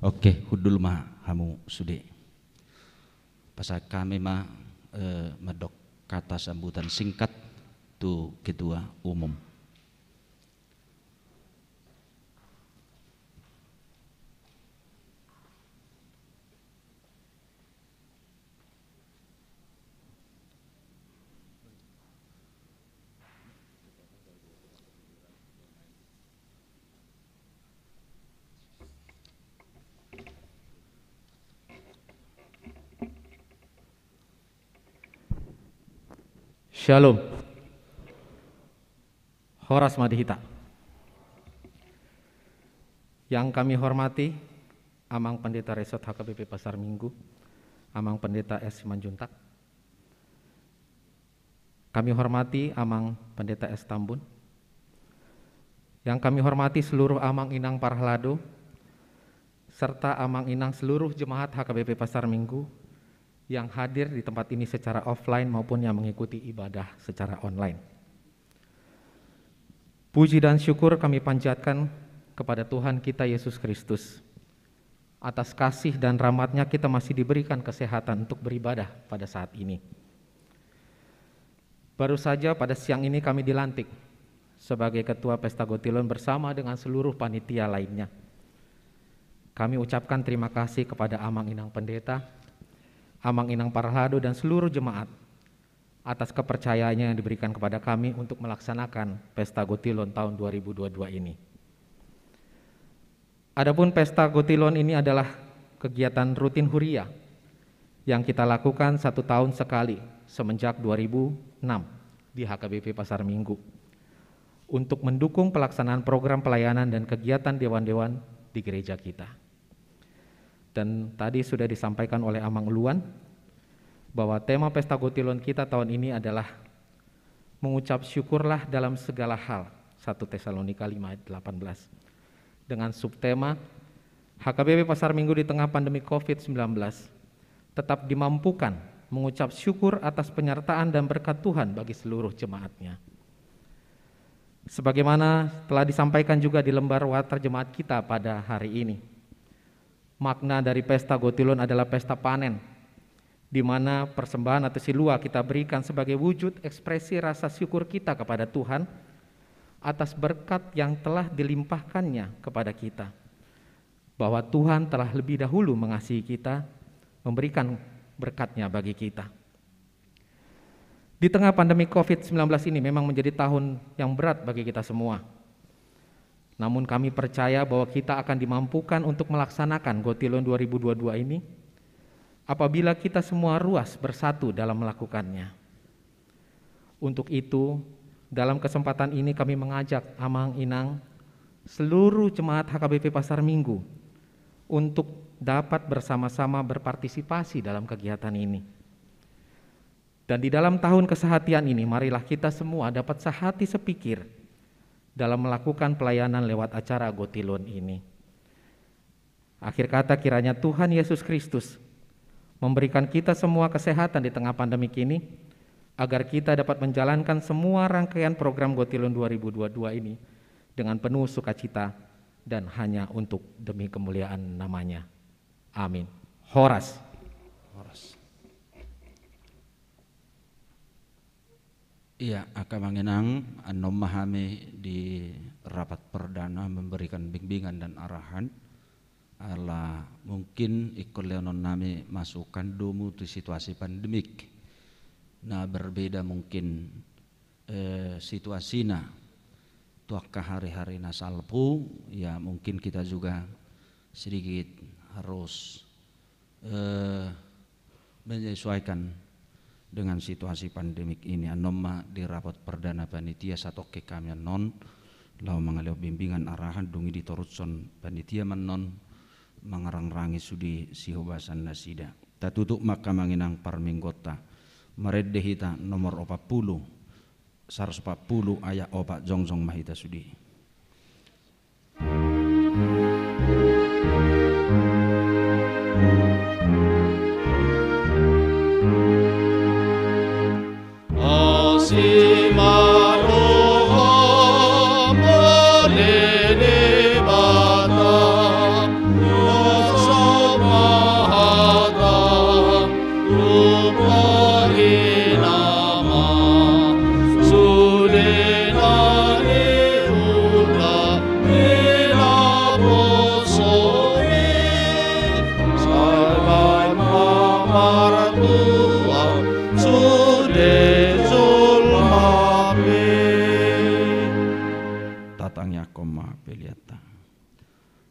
Oke, hudul ma hamu sude. Pasal kami ma medok kata sambutan singkat tu Ketua Umum. Shalom. Horas Madihita. Yang kami hormati Amang Pendeta Resort HKBP Pasar Minggu, Amang Pendeta S. Simanjuntak. Kami hormati Amang Pendeta S. Tambun. Yang kami hormati seluruh Amang Inang Parhlado, serta Amang Inang seluruh jemaat HKBP Pasar Minggu yang hadir di tempat ini secara offline maupun yang mengikuti ibadah secara online. Puji dan syukur kami panjatkan kepada Tuhan kita Yesus Kristus. Atas kasih dan rahmat-Nya kita masih diberikan kesehatan untuk beribadah pada saat ini. Baru saja pada siang ini kami dilantik sebagai Ketua Pesta Gotilon bersama dengan seluruh panitia lainnya. Kami ucapkan terima kasih kepada Amang Inang Pendeta, Amang Inang Parhlado dan seluruh jemaat atas kepercayaannya yang diberikan kepada kami untuk melaksanakan Pesta Gotilon tahun 2022 ini. Adapun Pesta Gotilon ini adalah kegiatan rutin Huria yang kita lakukan 1 tahun sekali semenjak 2006 di HKBP Pasar Minggu untuk mendukung pelaksanaan program pelayanan dan kegiatan dewan-dewan di gereja kita. Dan tadi sudah disampaikan oleh Amang Luan bahwa tema Pesta Gotilon kita tahun ini adalah mengucap syukurlah dalam segala hal, 1 Tesalonika 5 ayat 18. Dengan subtema HKBP Pasar Minggu di tengah pandemi COVID-19 tetap dimampukan mengucap syukur atas penyertaan dan berkat Tuhan bagi seluruh jemaatnya. Sebagaimana telah disampaikan juga di lembar watar jemaat kita pada hari ini, makna dari Pesta Gotilon adalah pesta panen, di mana persembahan atau silua kita berikan sebagai wujud ekspresi rasa syukur kita kepada Tuhan atas berkat yang telah dilimpahkannya kepada kita, bahwa Tuhan telah lebih dahulu mengasihi kita, memberikan berkat-Nya bagi kita. Di tengah pandemi COVID-19 ini memang menjadi tahun yang berat bagi kita semua. Namun kami percaya bahwa kita akan dimampukan untuk melaksanakan Gotilon 2022 ini apabila kita semua ruas bersatu dalam melakukannya. Untuk itu, dalam kesempatan ini kami mengajak Amang Inang, seluruh jemaat HKBP Pasar Minggu untuk dapat bersama-sama berpartisipasi dalam kegiatan ini. Dan di dalam tahun kesehatian ini, marilah kita semua dapat sehati sepikir dalam melakukan pelayanan lewat acara Gotilon ini. Akhir kata, kiranya Tuhan Yesus Kristus memberikan kita semua kesehatan di tengah pandemik ini, agar kita dapat menjalankan semua rangkaian program Gotilon 2022 ini dengan penuh sukacita dan hanya untuk demi kemuliaan nama-Nya. Amin. Horas. Iya, akan mengenang anom memahami di rapat perdana memberikan bimbingan dan arahan ala mungkin ikut leonon nami masukan domu di situasi pandemik. Nah berbeda mungkin situasinya tuakah hari-hari nasalpu, ya mungkin kita juga sedikit harus menyesuaikan dengan situasi pandemik ini. Anoma di rapat perdana panitia satu ke kami non lau mengalih bimbingan arahan dungi di torutson panitia menon mengarang-rangi sudi sihobasan nasida. Tatutuk maka menginang parminggota meredehita nomor 40 140 ayat 4 jongjong mahita sudi. Su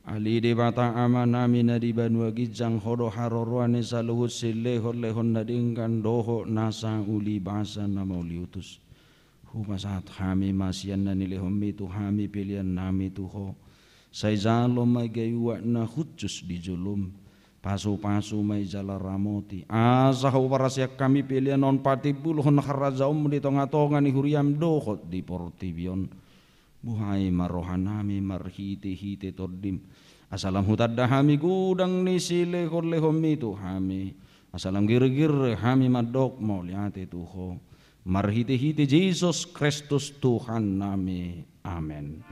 Ali debata amanami na di banwa gijang hodo harorwane sa luhut silehon lehon na dingkan doho nasa uli basa na mauliutus. Humasat hami masyan na nilehon mitu hami pilihan nami tuho. Say zalo may gayuwa na hutsus di julum. Pasu-pasu may jala ramoti. Asa ho parasyak kami pilihan on patibulhon nakarazaum di tonga-tonga ni huriam dohot di portibion. Buhay marohanami marhiti-hiti tordim. Asalam hutadahami gudang ni silehon lehon mitu hami. Asalam gir-gir hami madok mau liate tuho. Marhiti-hiti Jesus Kristus Tuhan nami. Amen.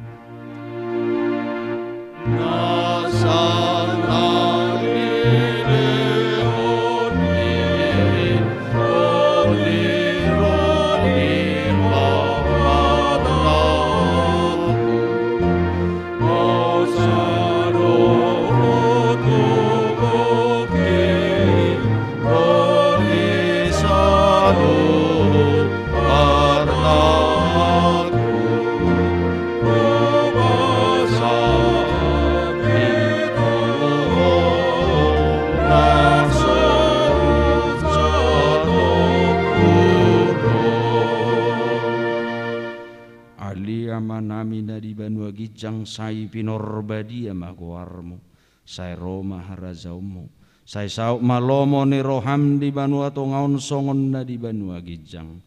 Nami na di banwa gijang say pinorbadia maguarmo say Roma harazaumo say sauk malomo ni roham di banwa tongaon songon na di banwa gijang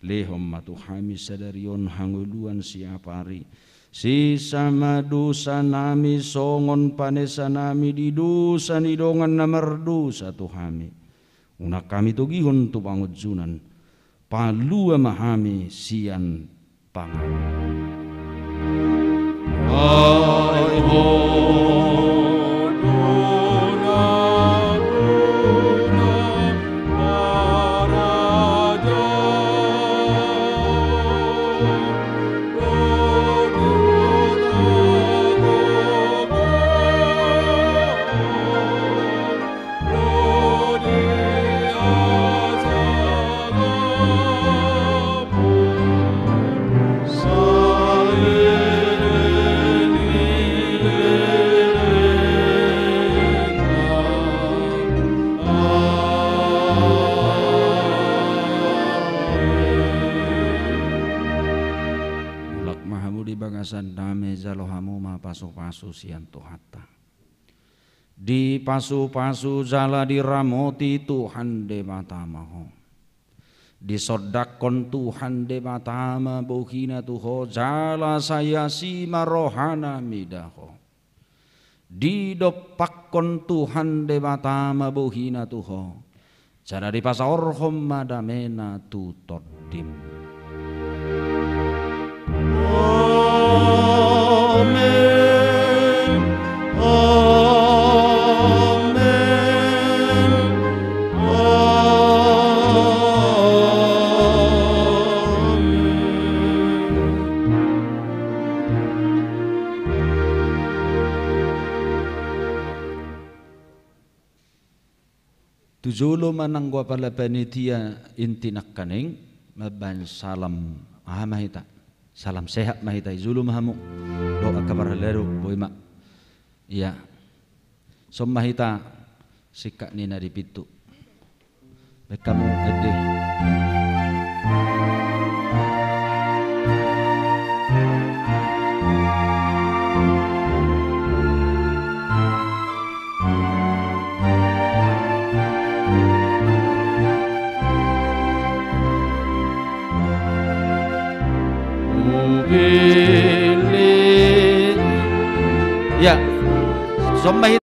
lehom matuhami sadarion hanguluan siapari si sama dosa nami songon panesa nami di dosa nidongan na merdosa tuhami unak kami tugihon tu pangudjunan palua mahami sian pangan. Ay pasu-pasu sianto hatta di pasu-pasu jala diramoti Tuhan de matamaho di sodakon Tuhan de matama bohina tuho jala saya si marohana midaho di dopakon Tuhan de matama bohina tuho jala di pasaorhom madamena tutodim. Amen. Amen. Tujulo manang gua pala panitia intinak kaning maban salam mahita. Salam sehat mahita izulu mahamu doa kabar leru boy mak iya som mahita sikak nina di pitu bekamu gede ya, somebody